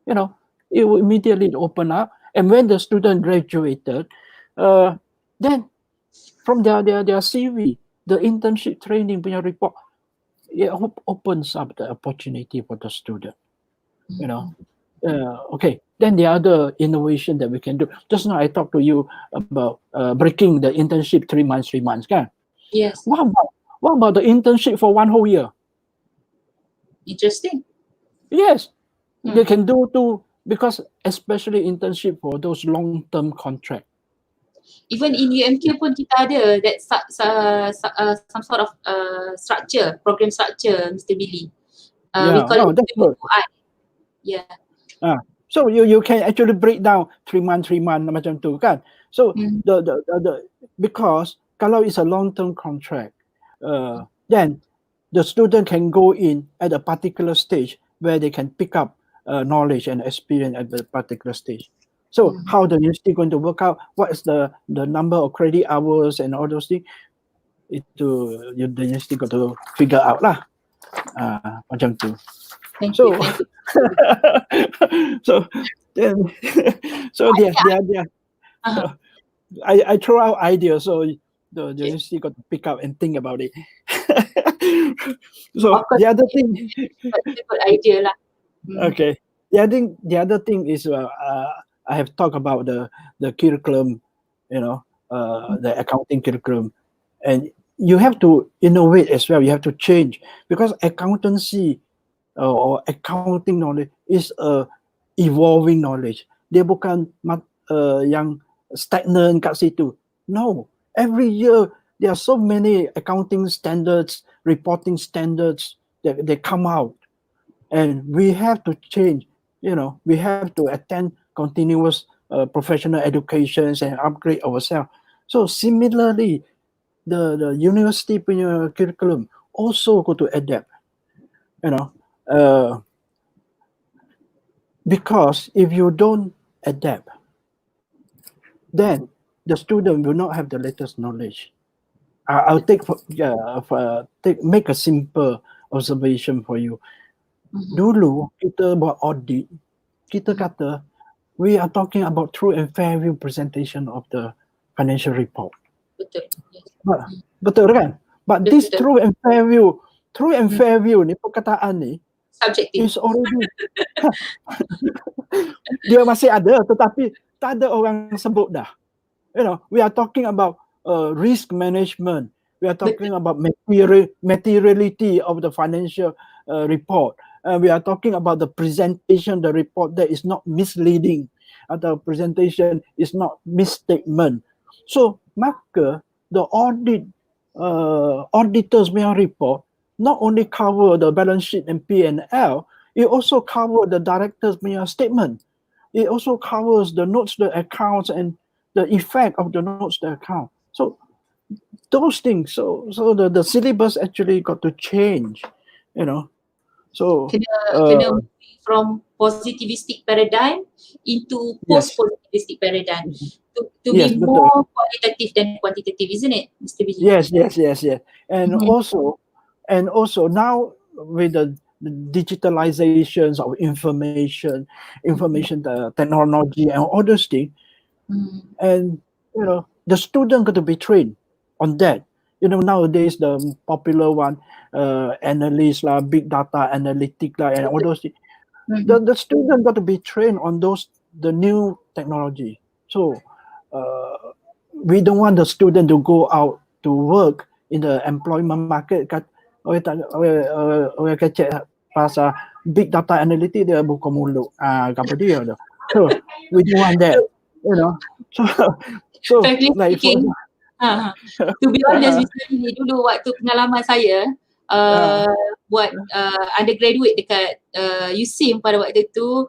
You know, it will immediately open up, and when the student graduated, then from their CV, the internship training punya report, it opens up the opportunity for the student. You know, Okay. Then the other innovation that we can do. Just now I talked to you about breaking the internship 3 months, kan? Yes. What about the internship for 1 whole year? Interesting. Yes, they Hmm. can do too, because especially internship for those long-term contract. Even in UMK pun kita ada that some sort of structure, program structure, Mr. Billy. We Yeah, call it that's good. UI. Yeah. So you can actually break down 3 months macam tu, kan? So Hmm. the because kalau it's a long-term contract, then the student can go in at a particular stage where they can pick up knowledge and experience at the particular stage. So how the university going to work out? What is the number of credit hours and all those things? Itu the university got to figure out lah. Macam tu. Thank So you. so then so Uh-huh. I throw out ideas, so the Okay. university got to pick up and think about it. So Of course, the other thing, it's a good idea lah. okay, the other thing is I have talked about the curriculum, the accounting curriculum, and you have to innovate as well. You have to change, because accountancy or accounting knowledge is a evolving knowledge. Dia bukan yang stagnant kat situ. No, every year there are so many accounting standards, reporting standards that they come out, and we have to change. We have to attend continuous professional educations and upgrade ourselves. So similarly, the university punya curriculum also go to adapt. Because if you don't adapt, then the student will not have the latest knowledge. I'll make a simple observation for you. Dulu kita buat audit, kita kata we are talking about true and fair view presentation of the financial report. Betul. Yes. Betul kan? But Betul. this true and fair view ni, perkataan ni Subjective. is already dia masih ada, tetapi tak ada orang sebut dah. We are talking about risk management. We are talking about materiality of the financial report. We are talking about the presentation, the report that is not misleading. The presentation is not misstatement. So, maka the auditors punya report not only cover the balance sheet and P&L, it also cover the director's punya statement. It also covers the notes, the accounts, and the effect of the notes, the account. So those things. So the syllabus actually got to change. So kena from positivistic paradigm into post-positivistic paradigm to be more qualitative than quantitative, isn't it, Mr. Billy? Yes. And also now with the digitalizations of information technology and all those things, and the student got to be trained on that. Nowadays the popular one, analyst lah, big data analytic lah, and all those things. The student got to be trained on the new technology. So we don't want the student to go out to work in the employment market. Orang kecek pasal big data analytic, dia buka mulut. Apa dia tu. So we don't want that. So like for to be honest, Mr. Billy, dulu waktu pengalaman saya buat undergraduate dekat USIM pada waktu tu,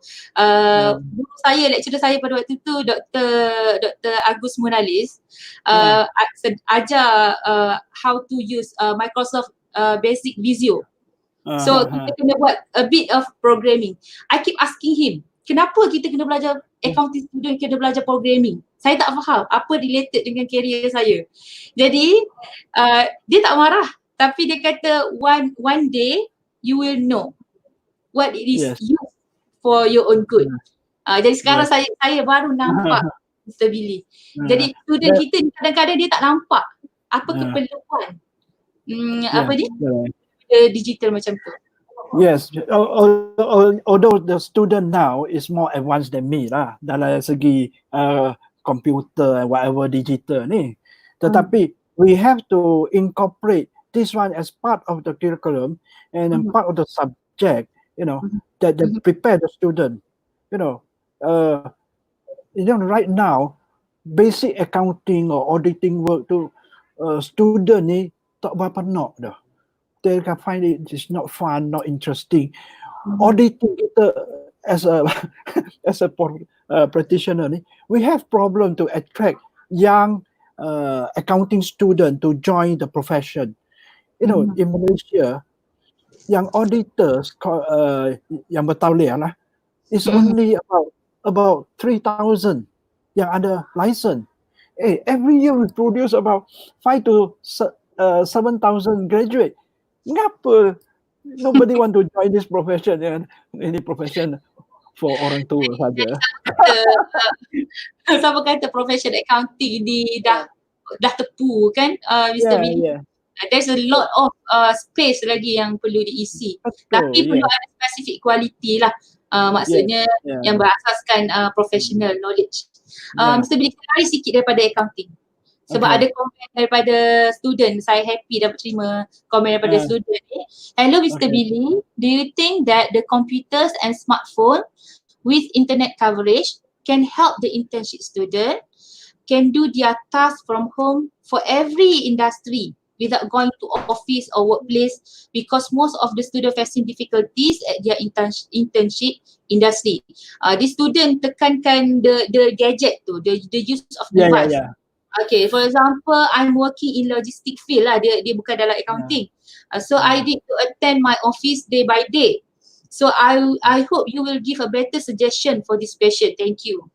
guru saya, lecturer saya pada waktu tu, Dr. Agus Munalis, ajar how to use Microsoft Basic Visio. So kita kena buat a bit of programming. I keep asking him, kenapa kita kena belajar accounting student, kena belajar programming? Saya tak faham apa related dengan career saya. Jadi dia tak marah, tapi dia kata one day you will know what it is used for your own good. Jadi sekarang saya baru nampak, Mr. Billy. Jadi student kita ni kadang-kadang dia tak nampak apa keperluan apa ni digital macam tu. Yes, although the student now is more advanced than me lah dalam segi computer and whatever digital ni. Tetapi we have to incorporate this one as part of the curriculum and part of the subject, that prepare the student. You know, uh, right now, basic accounting or auditing work tu student ni tak berapa nak dah. They can find it is not fun, not interesting. Auditing kita as a as a practitioner ni, we have problem to attract young accounting student to join the profession. In Malaysia, yang auditors yang bertauliah lah, is only about 3,000 yang ada license. Every year we produce about 5 to 7,000 graduate. Ngapa nobody want to join this profession? Ini profession for orang tua saja. Sama kata profession accounting ni dah tepu kan, Mr. Billy? Yeah. There's a lot of space lagi yang perlu diisi. Tapi perlu ada specific quality lah. Maksudnya yang berasaskan professional knowledge. Mr. Billy, saya sikit daripada accounting. Sebab ada komen daripada student, saya happy dapat terima komen daripada student ni. Hello Mr. Billy, do you think that the computers and smartphone with internet coverage can help the internship student can do their task from home for every industry without going to office or workplace, because most of the student facing difficulties at their internship industry. The student tekankan the gadget tu, the use of device. Okay, for example, I'm working in logistic field lah, dia bukan dalam accounting. So I need to attend my office day by day. So I hope you will give a better suggestion for this patient. Thank you.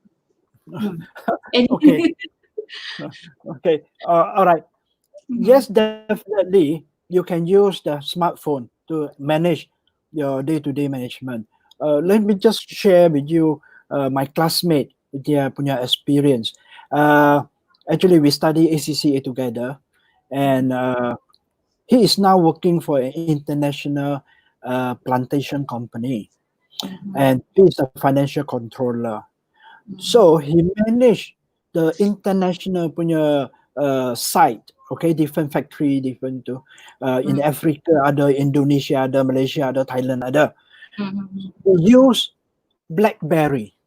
Okay. All right. Yes, definitely you can use the smartphone to manage your day-to-day management. Let me just share with you my classmate, dia punya experience. Actually, we study ACCA together, and he is now working for an international plantation company, and he is a financial controller. So he managed the international punya site, okay, different factory, different in Africa ada, Indonesia ada, Malaysia ada, Thailand ada. He use BlackBerry.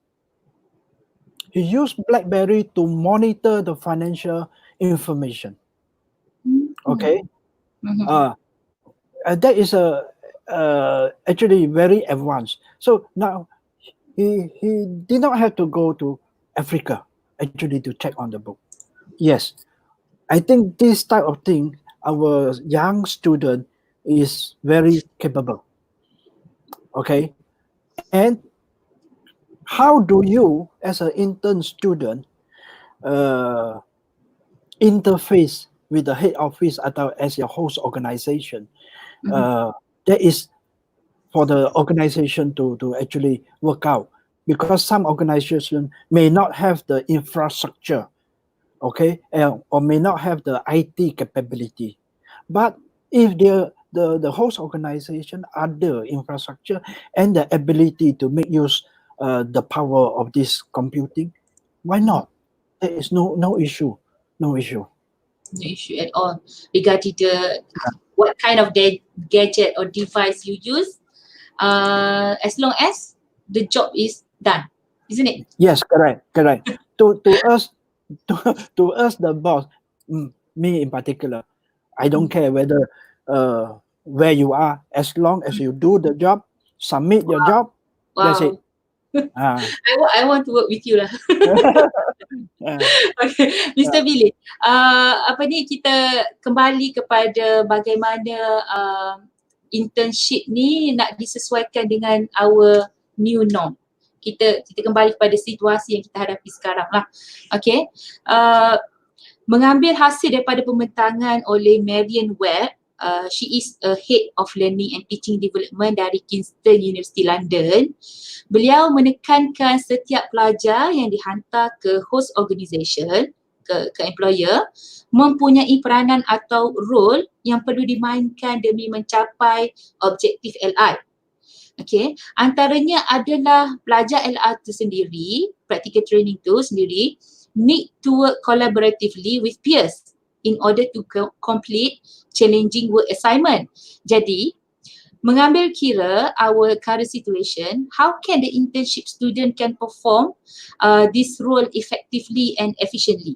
He used BlackBerry to monitor the financial information. Okay, that is actually very advanced. So now he did not have to go to Africa actually to check on the book. Yes, I think this type of thing, our young student is very capable. Okay, and how do you, as an intern student, interface with the head office atau as your host organization? That is for the organization to actually work out, because some organization may not have the infrastructure, okay, or may not have the IT capability. But if the host organization ada infrastructure and the ability to make use the power of this computing, why not? There is no issue. No issue at all regarding what kind of gadget or device you use, as long as the job is done, isn't it? Yes, correct. To us, the boss, me in particular, I don't care whether where you are, as long as you do the job, submit your job, that's it. I want to work with you lah. Okay, Mr. Billy, kita kembali kepada bagaimana internship ni nak disesuaikan dengan our new norm. Kita kembali kepada situasi yang kita hadapi sekarang lah. Okay, mengambil hasil daripada pembentangan oleh Marian Webb, she is a head of learning and teaching development dari Kingston University London. Beliau menekankan setiap pelajar yang dihantar ke host organisation, ke employer, mempunyai peranan atau role yang perlu dimainkan demi mencapai objektif LI. Okay, antaranya adalah pelajar LR tu sendiri, practical training tu sendiri need to work collaboratively with peers in order to complete challenging work assignment. Jadi, mengambil kira our current situation, how can the internship student can perform this role effectively and efficiently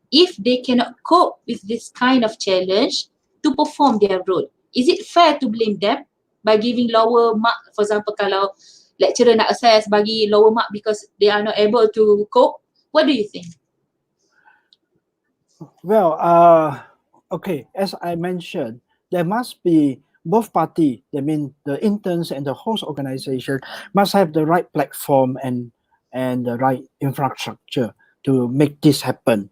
if they cannot cope with this kind of challenge to perform their role? Is it fair to blame them by giving lower mark? For example, kalau lecturer nak assess bagi lower mark because they are not able to cope, what do you think? Well, okay, as I mentioned, there must be both party, I mean the interns and the host organization must have the right platform and the right infrastructure to make this happen.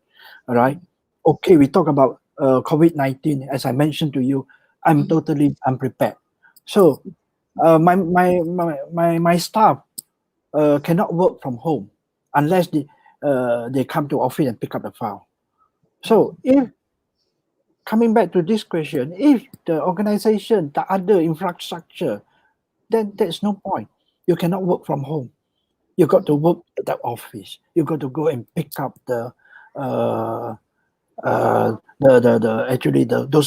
All right. Okay, we talk about COVID-19. As I mentioned to you, I'm totally unprepared. So my staff cannot work from home unless they come to office and pick up the file. So if coming back to this question, if the organization, the other infrastructure, then there's no point. You cannot work from home. You got to work at the office. You got to go and pick up those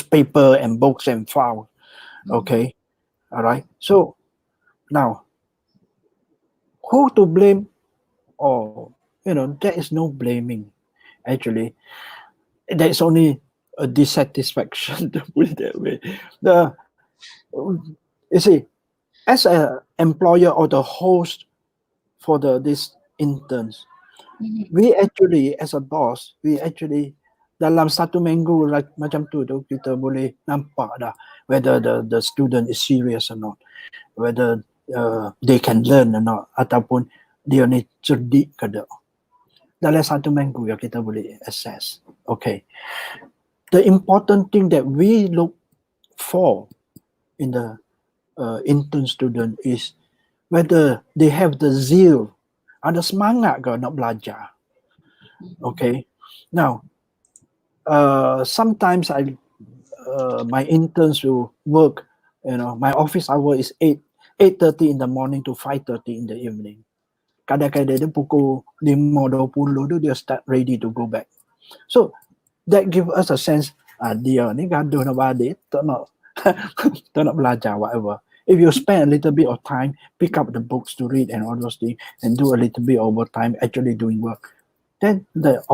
paper and books and files. Okay, all right. So now, who to blame? Or there is no blaming. Actually, there is only a dissatisfaction, to put it that way. You see, as an employer or the host for these interns, we actually, as a boss, we actually dalam satu minggu like macam tu kita boleh nampak dah whether the student is serious or not, whether they can learn or not, ataupun dia ni cerdik ke tak. Dalam satu minggu yang kita boleh assess. Okay. The important thing that we look for in the intern student is whether they have the zeal, ada semangat ke nak belajar. Okay. Now, sometimes my interns will work, my office hour is 8:30 in the morning to 5:30 in the evening. Kadang-kadang dia pukul 5:20 tu dia start ready to go back. So that give us a sense, dia ni gaduh nak balik, tak nak belajar, whatever. If you spend a little bit of time, pick up the books to read and all those things, and do a little bit overtime actually doing work, then the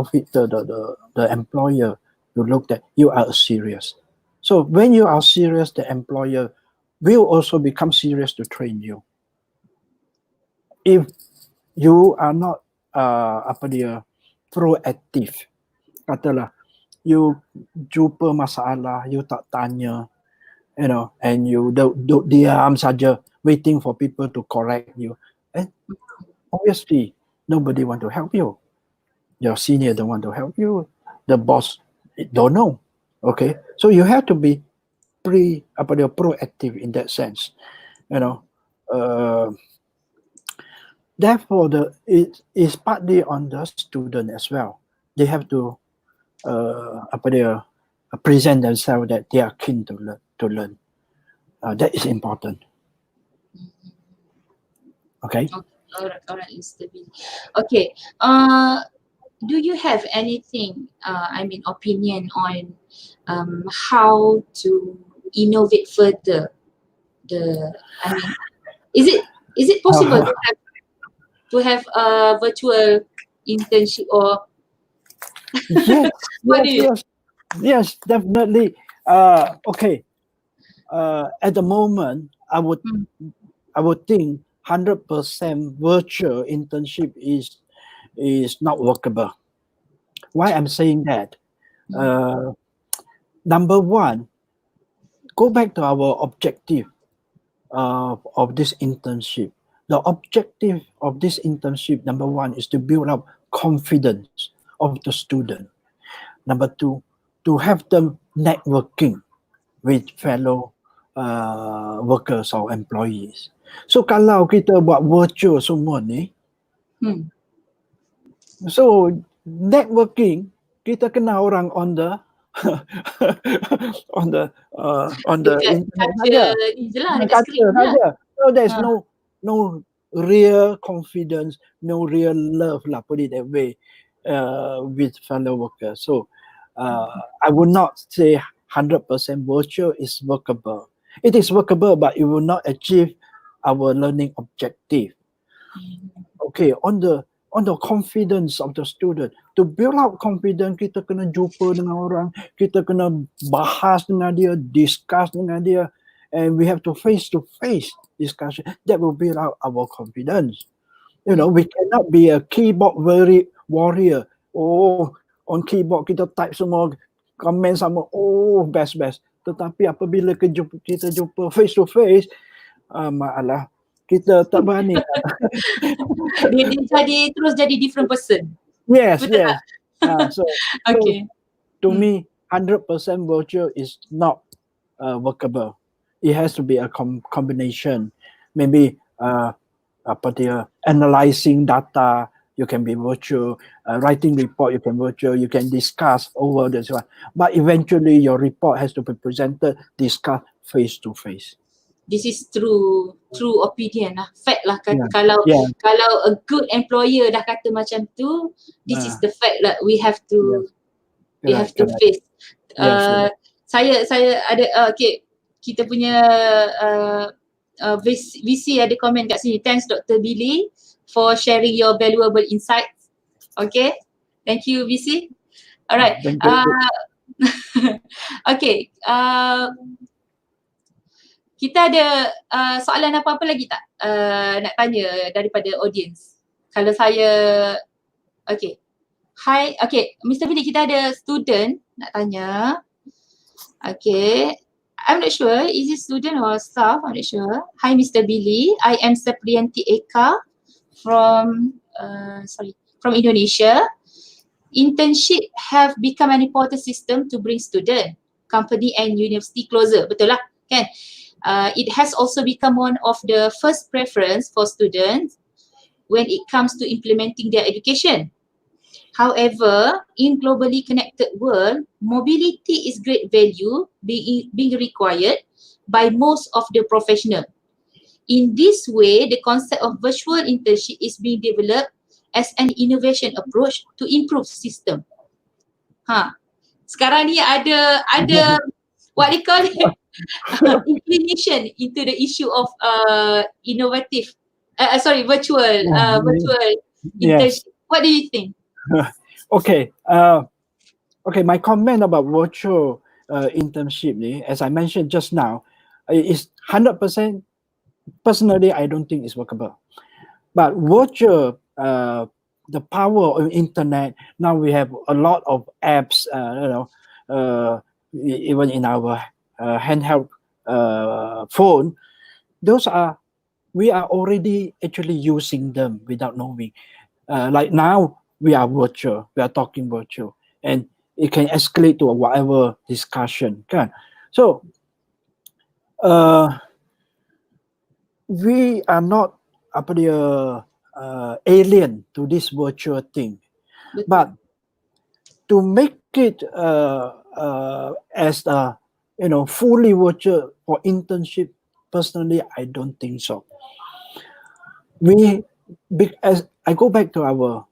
employer will look that you are serious. So when you are serious, the employer will also become serious to train you. If you are not proactive, katalah you jumpa masalah, you tak tanya, and you don't diam saja waiting for people to correct you, and obviously nobody want to help you. Your senior don't want to help you. The boss don't know. Okay, so you have to be proactive in that sense. Therefore, it is partly on the student as well. They have to present themselves that they are keen to learn. That is important. Okay. All right, Mr. B. Okay. Do you have anything, opinion on how to innovate further? Is it possible to have a virtual internship or? Yes, definitely. Okay. At the moment, I would think 100% virtual internship is not workable. Why I'm saying that? Number one, go back to our objective of this internship. The objective of this internship, number one, is to build up confidence of the student. Number two, to have them networking with fellow workers or employees. So kalau kita buat virtual semua ni, so networking, kita kenal orang on the internet saja. So there's no real confidence, no real love, lah, put it that way, with fellow workers. So I would not say 100% virtual is workable. It is workable, but it will not achieve our learning objective. Okay, on the confidence of the student, to build up confidence, kita kena jumpa dengan orang, kita kena bahas dengan dia, discuss dengan dia, and we have to face-to-face discussion. That will build up our confidence. You know, we cannot be a keyboard warrior. Oh, on keyboard kita type semua, comment sama, oh best. Tetapi apabila kita jumpa face-to-face, malah kita tak berani. dia terus jadi different person. Yes, Betul yes. So Okay. to me, 100% virtual is not workable. It has to be a combination. Maybe analyzing data, you can be virtual. Writing report, you can virtual. You can discuss over this one. But eventually, your report has to be presented, discussed face to face. This is true opinion lah, fact lah. Yeah. Kalau a good employer dah kata macam tu, this is the fact lah. We have to face. Saya ada okay, kita punya VC ada komen kat sini. Thanks Dr. Billy for sharing your valuable insights. Okay, thank you VC. Alright. Okay. Kita ada soalan apa-apa lagi tak nak tanya daripada audience? Kalau saya, okay. Hi, okay, Mr. Billy, kita ada student nak tanya. Okay, I'm not sure, is it student or staff? I'm not sure. Hi Mr. Billy, I am Sapriyanti Eka from Indonesia. Internship have become an important system to bring student, company and university closer. Betul lah, kan? It has also become one of the first preference for students when it comes to implementing their education. However, in globally connected world, mobility is great value being required by most of the professional. In this way, the concept of virtual internship is being developed as an innovation approach to improve system. Sekarang ni ada what they call it, inclination into the issue of virtual internship. What do you think? Okay, my comment about virtual internship, as I mentioned just now, is 100%. Personally, I don't think it's workable. But virtual, the power of internet, now we have a lot of apps, even in our handheld phone. We are already actually using them without knowing. Like now, we are virtual, we are talking virtual, and it can escalate to whatever discussion. So, we are not alien to this virtual thing, but to make it as a fully virtual for internship, personally, I don't think so. As I go back to our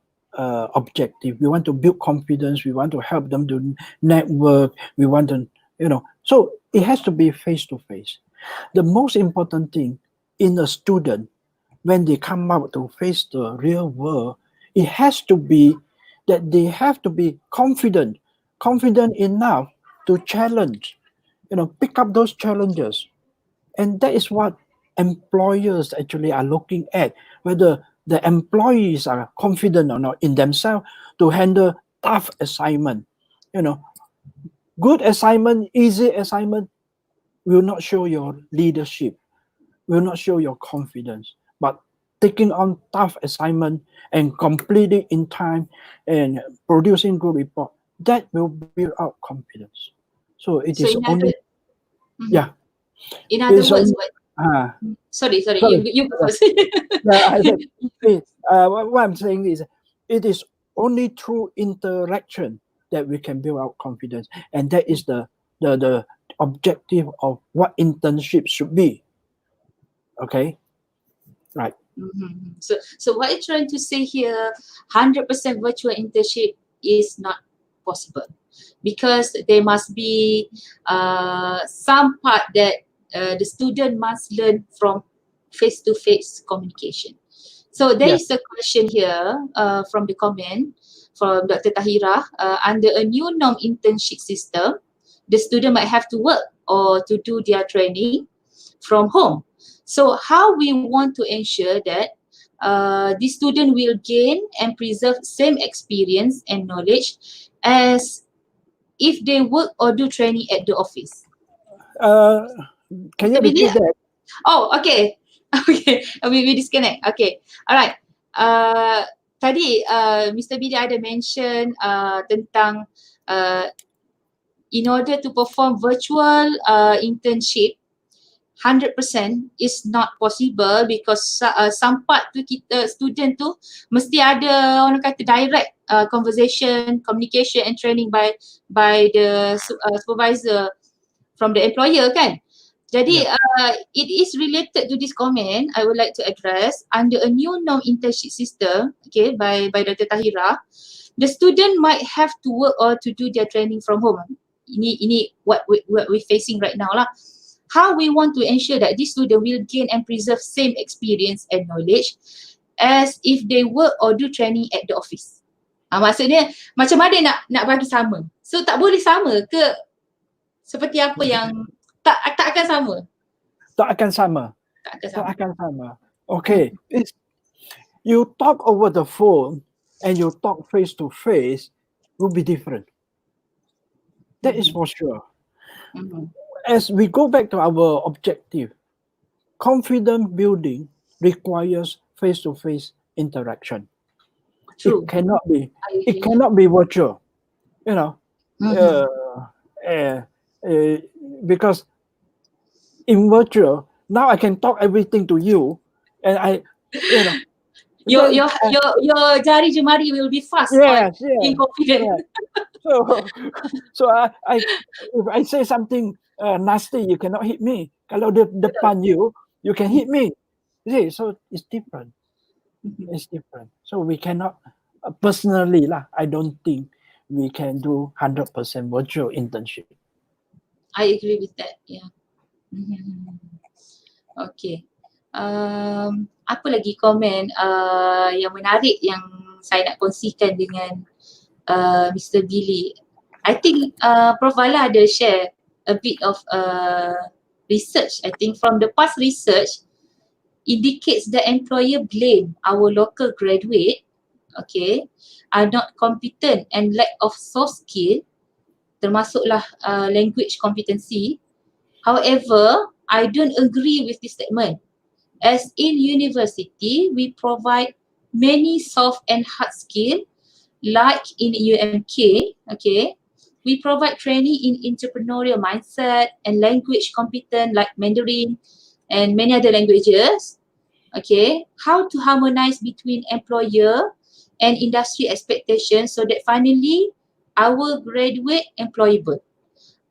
objective, we want to build confidence, we want to help them to network, we want to, so it has to be face to face. The most important thing in a student, when they come out to face the real world, it has to be that they have to be confident enough to challenge, pick up those challenges. And that is what employers actually are looking at, whether the employees are confident or not in themselves to handle tough assignment. Good assignment, easy assignment will not show your leadership, will not show your confidence. But taking on tough assignment and completing in time and producing good report, that will build up confidence. So it is only, yeah. In other words, sorry, you go first. What I'm saying is, it is only through interaction that we can build out confidence, and that is the objective of what internship should be. Okay. Right. So what you're trying to say here, 100% virtual internship is not possible, because there must be some part that the student must learn from face-to-face communication. So there Yes. is a question here from the comment from Dr. Tahira. Under a new norm internship system, the student might have to work or to do their training from home. So how we want to ensure that the student will gain and preserve same experience and knowledge as if they work or do training at the office. Can you Mr. Billy? repeat that? Oh, okay. Okay, we disconnect. Okay, alright. Tadi Mr. Billy ada mention tentang in order to perform virtual internship, 100% is not possible because some part tu kita student tu mesti ada orang kata direct conversation, communication and training by the supervisor from the employer kan. Jadi it is related to this comment. I would like to address under a new norm internship system, okay, by Dr. Tahira, the student might have to work or to do their training from home. Ini what we're facing right now lah. How we want to ensure that this student will gain and preserve same experience and knowledge as if they work or do training at the office. Maksudnya macam mana nak bagi sama? So tak boleh sama ke seperti apa yang tak akan sama? Tak akan sama. Tak akan sama. Tak akan sama. Okay. You talk over the phone and you talk face to face will be different. That is for sure. As we go back to our objective, confidence building requires face-to-face interaction. True. It cannot be virtual, you know, because in virtual now I can talk everything to you, and your jari jemari will be fast. Yes. Being confident. So if I say something nasty, you cannot hit me. Kalau dia depan you can hit me. You see, so it's different. It's different. So we cannot, personally lah, I don't think we can do 100% virtual internship. I agree with that. Yeah. Okay. Apa lagi komen yang menarik yang saya nak kongsikan dengan Mr. Billy? I think Prof Vala ada share a bit of research. I think from the past research indicates the employer blame our local graduate, okay, are not competent and lack of soft skill, termasuklah language competency. However, I don't agree with this statement. As in university, we provide many soft and hard skill, like in UMK, okay, we provide training in entrepreneurial mindset and language competent like Mandarin and many other languages, okay, how to harmonize between employer and industry expectations so that finally our graduate employable.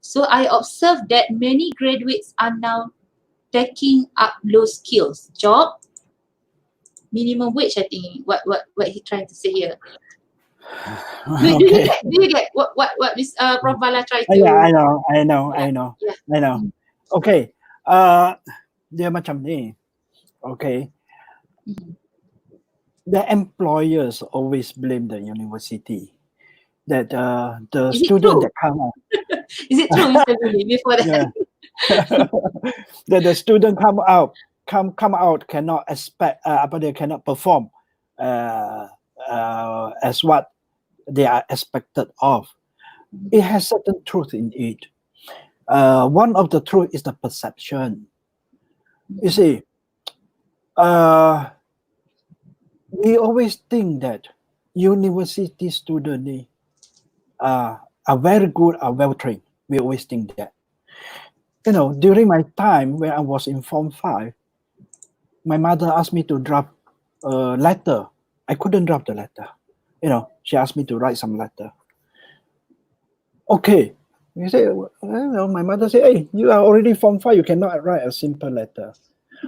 So I observed that many graduates are now taking up low skills job, minimum wage. I think what he trying to say here. Do you get what this Prof Vala tried to? Yeah, I know. Okay, dia macam ni. Okay, the employers always blame the university that the student that come out. Is it true, Mr. Billy, before that? That the student come out cannot expect they cannot perform as what they are expected of. It has certain truth in it. One of the truth is the perception. You see, we always think that university students are very good, are well trained. We always think that. You know, during my time when I was in Form 5, my mother asked me to draft a letter. I couldn't draft the letter. You know, she asked me to write some letter. Okay. You say, my mother said, hey, you are already Form 5, you cannot write a simple letter.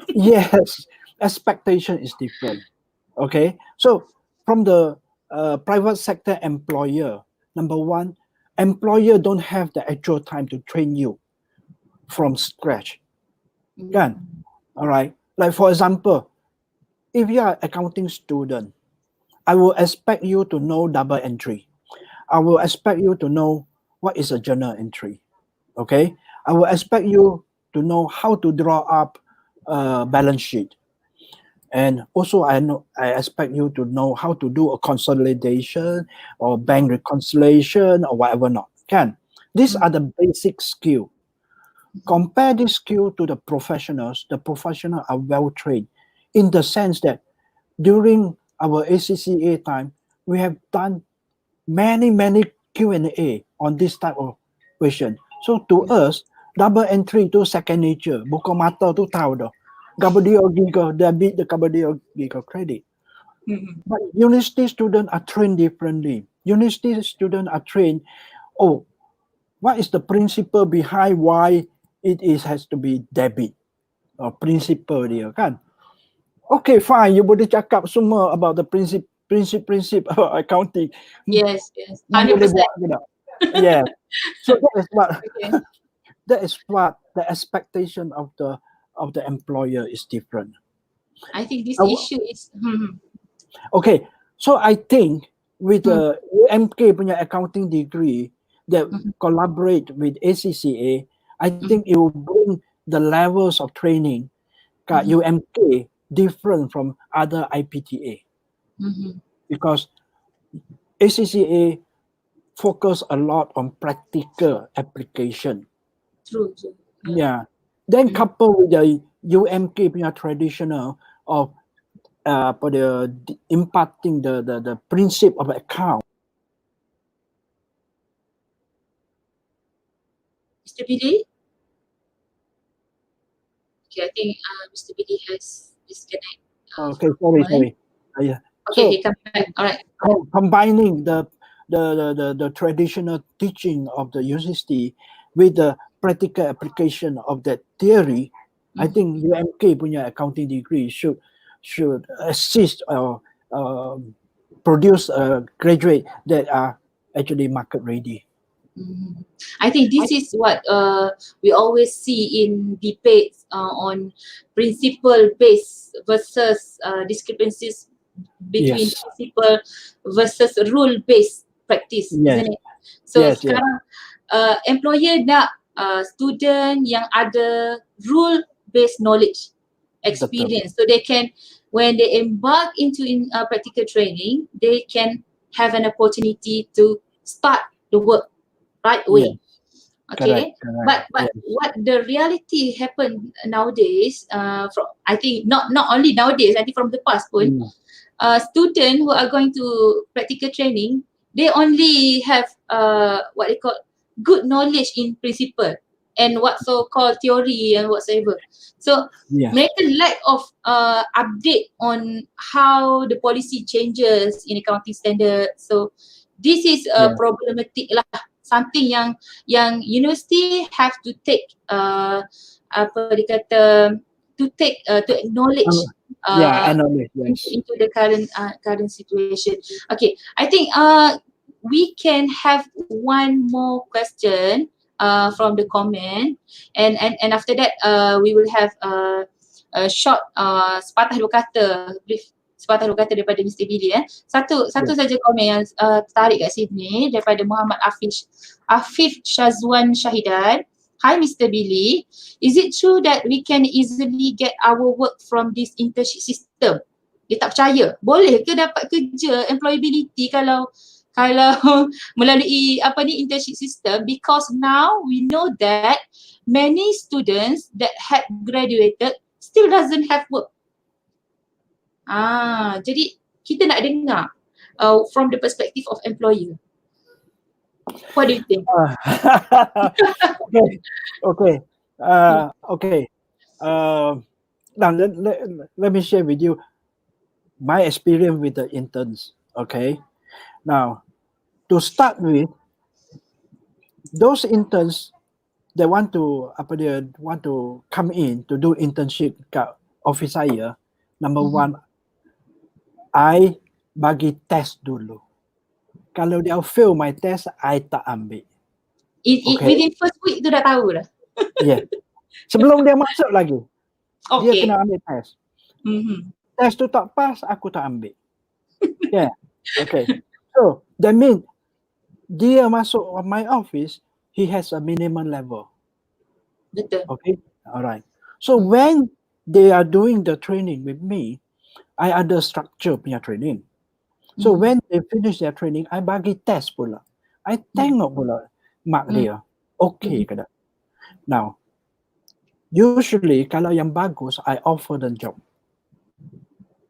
Yes. expectation is different. Okay, so from the private sector employer, number one, employer don't have the actual time to train you from scratch. Kan? All right. Like for example, if you are accounting student, I will expect you to know double entry. I will expect you to know what is a journal entry. Okay. I will expect you to know how to draw up a balance sheet. And also I expect you to know how to do a consolidation or bank reconciliation or whatever not. Can. These are the basic skill. Compare this skill to the professionals. The professionals are well trained in the sense that during our ACCA time, we have done many Q&A on this type of question. So to us, double entry to second nature. Buka mata tu tahu dah. Kapa dia pergi ke debit, kapa dia pergi ke credit. But university students are trained differently. University students are trained, oh, what is the principle behind why has to be debit? Or principle dia kan? Okay, fine. You boleh cakap semua about the principle of accounting. Yes, You boleh 100%. buat ke tak? Yeah. So that is what Okay. that is what the expectation of the employer is different. I think this I issue is Okay, so I think with the UMK punya accounting degree that collaborate with ACCA, I think it will bring the levels of training kat UMK different from other IPTA because ACCA focus a lot on practical application. true. Yeah. Then coupled with the UMK punya traditional of for the imparting the principle of account. Mr. Billy? Okay, I think Mr. Billy has disconnect. Okay, sorry. Yeah. Okay, So he come back. All right. combining the traditional teaching of the university with the practical application of that theory, I think UMK punya accounting degree should assist or produce a graduate that are actually market ready. I think this is what we always see in debates on principle-based versus discrepancies between Yes. principle versus rule-based practice, isn't it? So sekarang employer nak student yang ada rule-based knowledge, experience, so they can, when they embark into practical training, they can have an opportunity to start the work right away. Okay, correct. but what the reality happen nowadays, from I think not only nowadays, I think from the past pun, students who are going to practical training, they only have what they call good knowledge in principle and what so called theory and whatsoever. So mereka lack of update on how the policy changes in accounting standards. So this is problematic lah. Something yang university have to take apa dikata to acknowledge into the current situation. Okay, I think we can have one more question from the comment, and after that we will have a short sepatah dua kata brief sepatah dua kata daripada Mr. Billy. Satu saja komen yang tertarik kat sini daripada Muhammad Afif Syazwan Syahidan. Hi Mr. Billy, is it true that we can easily get our work from this internship system? Dia tak percaya. Boleh ke dapat kerja employability kalau melalui internship system, because now we know that many students that had graduated still doesn't have work. Jadi kita nak dengar from the perspective of employer. What do you think? Okay. Now let me share with you my experience with the interns. Okay. Now, to start with, those interns that want to come in to do internship kat office saya, Number one, I bagi test dulu. Kalau dia fail my test, I tak ambil. Okay. Within first week tu dah tahu dah. Yeah. Sebelum dia masuk lagi, dia Okay. kena ambil test. Test tu tak pas, aku tak ambil. Yeah. Okay. So that means dia masuk my office, he has a minimum level. Betul. Okay. Alright. So when they are doing the training with me, I ada structure punya training. So when they finish their training, I bagi test pula. I tengok pula mark dia. Okay ke tak? Now, usually kalau yang bagus, I offer them job.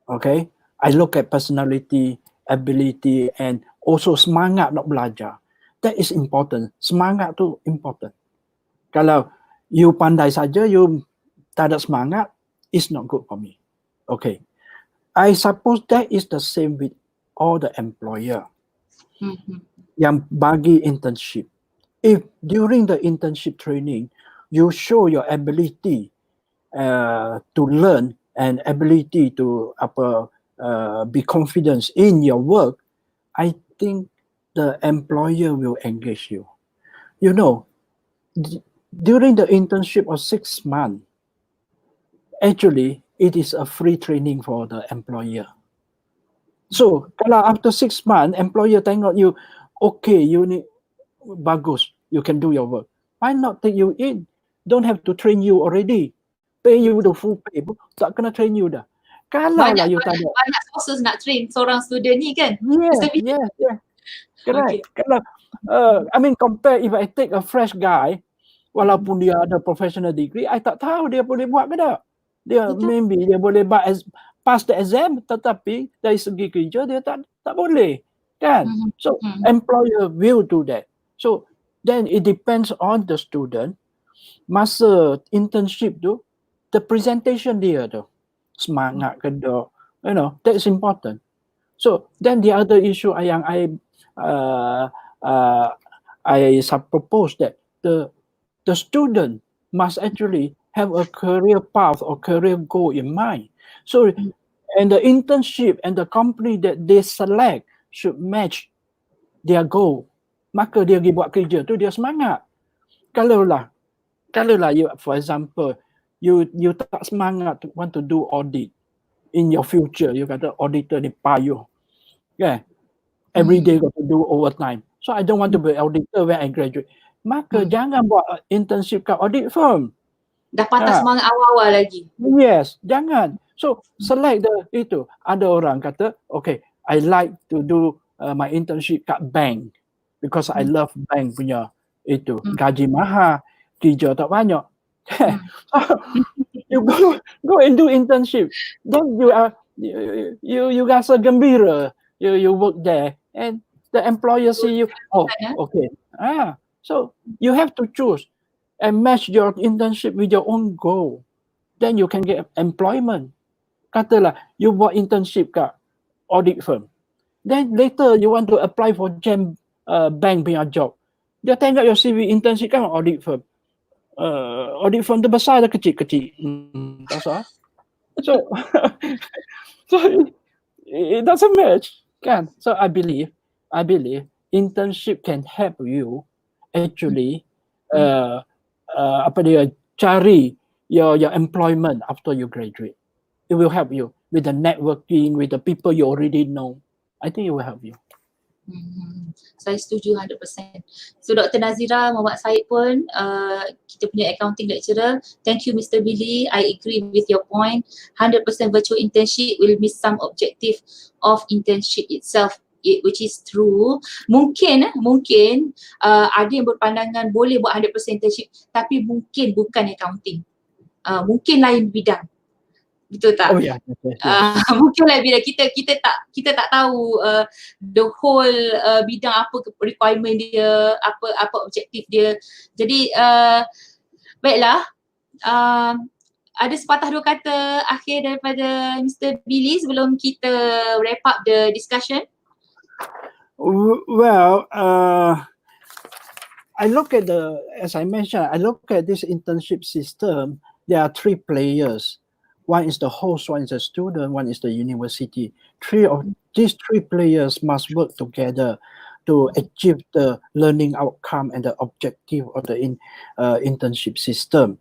Okay? I look at personality, ability, and also semangat nak belajar. That is important. Semangat tu important. Kalau you pandai saja, you tak ada semangat, it's not good for me. Okay. I suppose that is the same with all the employer yang bagi internship. If during the internship training, you show your ability to learn and ability to be confident in your work, I think the employer will engage you. You know, during the internship of 6 months, actually, it is a free training for the employer. So, kalau after 6 months, employer tengok you, okay, you need bagus, you can do your work. Why not take you in? Don't have to train you already. Pay you the full pay. Tak kena train you dah. Kalau lah you tak ada. Banyak sources nak train seorang student ni kan? Yeah. Correct. Okay. Kalau, I mean, compare if I take a fresh guy, walaupun dia ada professional degree, I tak tahu dia boleh buat ke tak. Dia maybe dia boleh pass the exam, tetapi dari segi kerja dia tak boleh, kan? So employer will do that. So then it depends on the student. Masa internship tu, the presentation dia tu semangat ke tak, you know, that is important. So then the other issue yang I propose that the student must actually have a career path or career goal in mind. So, and the internship and the company that they select should match their goal. Maka dia pergi buat kerja tu dia semangat. Kalau lah you, for example, you tak semangat to want to do audit in your future, you kata auditor ni payuh. Yeah. Every day got to do overtime. So I don't want to be auditor when I graduate. Maka jangan buat internship kat audit firm. Dah patah semangat awal-awal lagi. Yes, jangan. So select itu. Ada orang kata, okay, I like to do my internship kat bank because I love bank punya itu. Gaji mahal, kerja tak banyak. You go and do internship. Then you rasa gembira. You work there and the employer see you. Oh, okay. So you have to choose and match your internship with your own goal. Then you can get employment. Katalah you buat internship kat audit firm. Then later you want to apply for bank punya job. Dia tengok your CV internship kan audit firm. Audit firm tu besar dah kecil-kecil. Tak salah. So it doesn't match. Kan? So I believe internship can help you actually cari your employment after you graduate. It will help you with the networking, with the people you already know. I think it will help you. Saya setuju 100%. So Dr. Nazira, Muhammad Syed pun kita punya accounting lecturer. Thank you Mr. Billy. I agree with your point. 100% virtual internship will miss some objective of internship itself. Which is true. Mungkin ada yang berpandangan boleh buat 100% internship tapi mungkin bukan accounting. Mungkin lain bidang. Betul tak? Oh ya. Mungkin lain bidang. Kita tak tahu the whole bidang apa requirement dia, apa objektif dia. Jadi baiklah. Ada sepatah dua kata akhir daripada Mr. Billy sebelum kita wrap up the discussion. Well, I look at as I mentioned, I look at this internship system. There are 3 players. One is the host, one is the student, one is the university. These three players must work together to achieve the learning outcome and the objective of the internship system.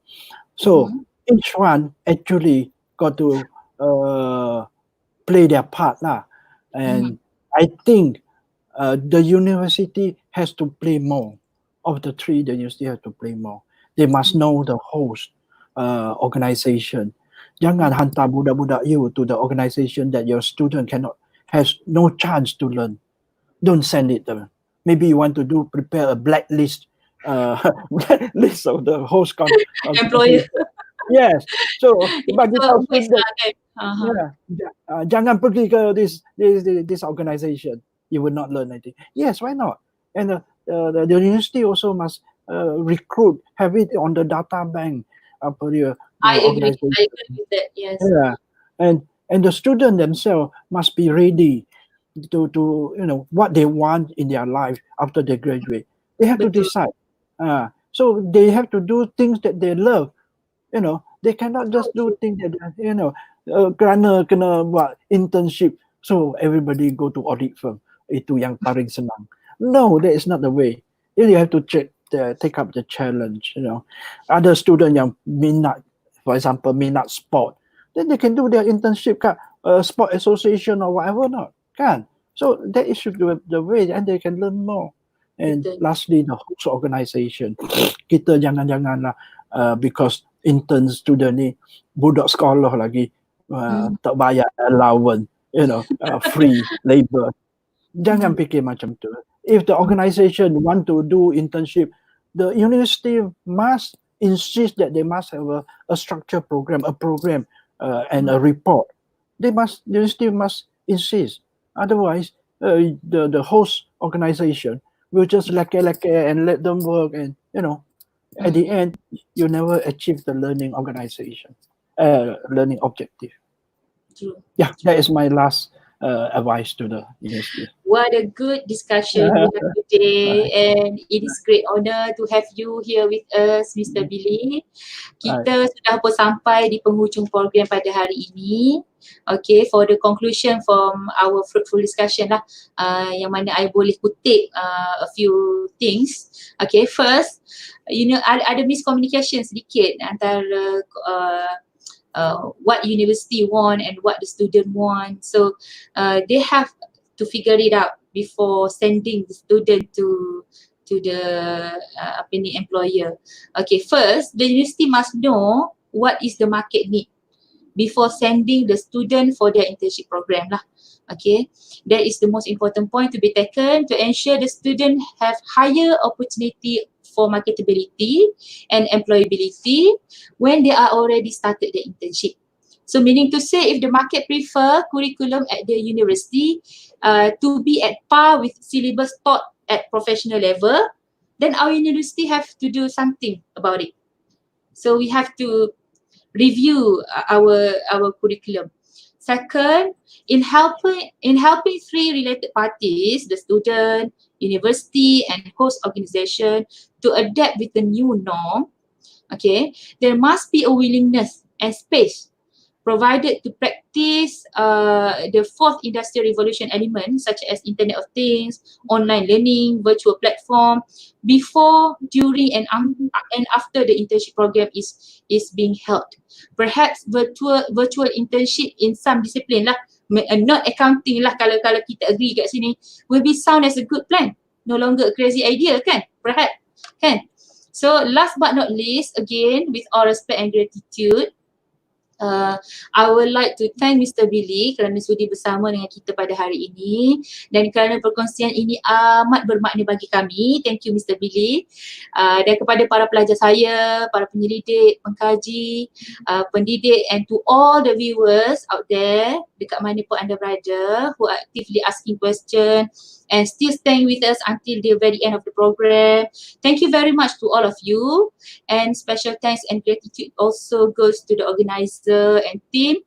So each one actually got to play their part lah. And I think the university has to play more. Of the three, the university has to play more. They must know the host organization. Jangan hantar budak-budak you to the organization that your student has no chance to learn. Don't send it to them. Maybe you want to prepare a blacklist blacklist of the host Employer. Yes. So bagi Itu tahu waste student, lah kan. jangan pergi ke this organization. You will not learn anything. Yes, why not? And the university also must recruit, have it on the data bank. I agree with that, yes. Yeah, and the student themselves must be ready to what they want in their life after they graduate. They have to decide. So they have to do things that they love. They cannot just do things that kerana kena buat internship, so everybody go to audit firm. Itu yang paling senang. No, that is not the way. You have to take up the challenge. Other student yang minat, for example, minat sport, then they can do their internship kat sport association or whatever not, kan? So that is the way, and they can learn more. And lastly, the host organization. Kita jangan-janganlah because intern student ni budak sekolah lagi, tak bayar allowance, free labor. Jangan fikir macam tu. If the organization want to do internship, the university must insist that they must have a structured program, and a report. The university must insist. Otherwise, the host organization will just leke and let them work, and at the end, you never achieve the learning objective. True. Yeah, that is my last advice to the university. What a good discussion we have today, and it is great honor to have you here with us, Mr. Billy. Kita sudah pun sampai di penghujung program pada hari ini. Okay, for the conclusion from our fruitful discussion lah, yang mana I boleh kutip a few things. Okay, first, ada miscommunication sedikit antara what university want and what the student want. So they have to figure it out before sending the student to the employer. Okay, first the university must know what is the market need before sending the student for their internship program lah. Okay, that is the most important point to be taken to ensure the student have higher opportunity for marketability and employability when they are already started the internship. So meaning to say, if the market prefer curriculum at the university to be at par with syllabus taught at professional level, then our university have to do something about it. So we have to review our curriculum. Second, in helping three related parties, the student, university, and host organization, to adapt with the new norm, okay, there must be a willingness and space provided to practice the fourth industrial revolution elements such as Internet of Things, online learning, virtual platform before, during, and after the internship program is being held. Perhaps virtual internship in some discipline lah, not accounting lah, kalau kita agree kat sini, will be sound as a good plan, no longer a crazy idea kan, perhaps kan. So last but not least, again with all respect and gratitude, I would like to thank Mr. Billy kerana sudi bersama dengan kita pada hari ini, dan kerana perkongsian ini amat bermakna bagi kami. Thank you Mr. Billy. Dan kepada para pelajar saya, para penyelidik, pengkaji, pendidik, and to all the viewers out there dekat mana pun anda berada who are actively asking question and still staying with us until the very end of the program. Thank you very much to all of you, and special thanks and gratitude also goes to the organizer and team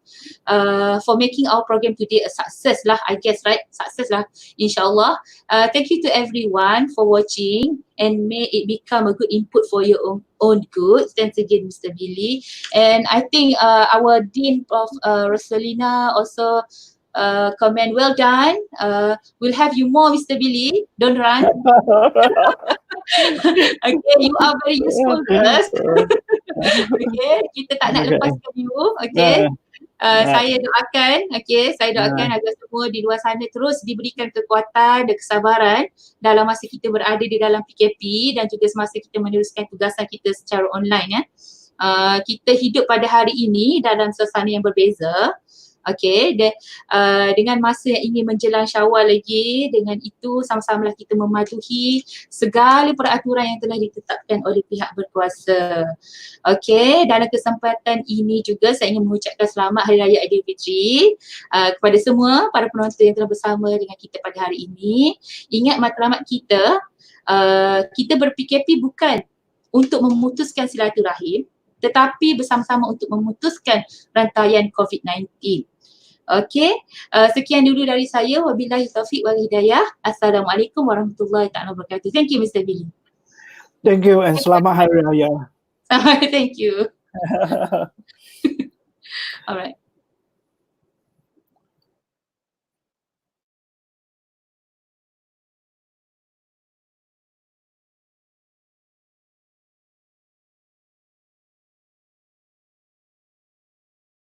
for making our program today a success lah, I guess, right? Success lah, insyaAllah. Thank you to everyone for watching, and may it become a good input for your own good. Thanks again, Mr. Billy. And I think our Dean, Prof. Rosalina, also comment, well done. We'll have you more, Mr. Billy. Don't run. Okay, you are very useful to us. Okay, kita tak nak lepaskan you. Okay. Saya doakan, saya doakan agar semua di luar sana terus diberikan kekuatan dan kesabaran dalam masa kita berada di dalam PKP dan juga semasa kita meneruskan tugasan kita secara online. Kita hidup pada hari ini dalam suasana yang berbeza. Dengan masa yang ingin menjelang Syawal lagi, dengan itu sama-samalah kita mematuhi segala peraturan yang telah ditetapkan oleh pihak berkuasa. Dalam kesempatan ini juga saya ingin mengucapkan selamat Hari Raya Aidilfitri kepada semua para penonton yang telah bersama dengan kita pada hari ini. Ingat matlamat kita, kita ber-PKP bukan untuk memutuskan silaturahim, tetapi bersama-sama untuk memutuskan rantaian COVID-19. Sekian dulu dari saya. Wabillahi taufiq wal hidayah. Assalamualaikum warahmatullahi wabarakatuh. Thank you, Mr. Billy. Thank you and selamat Hari Raya. Thank you. Alright.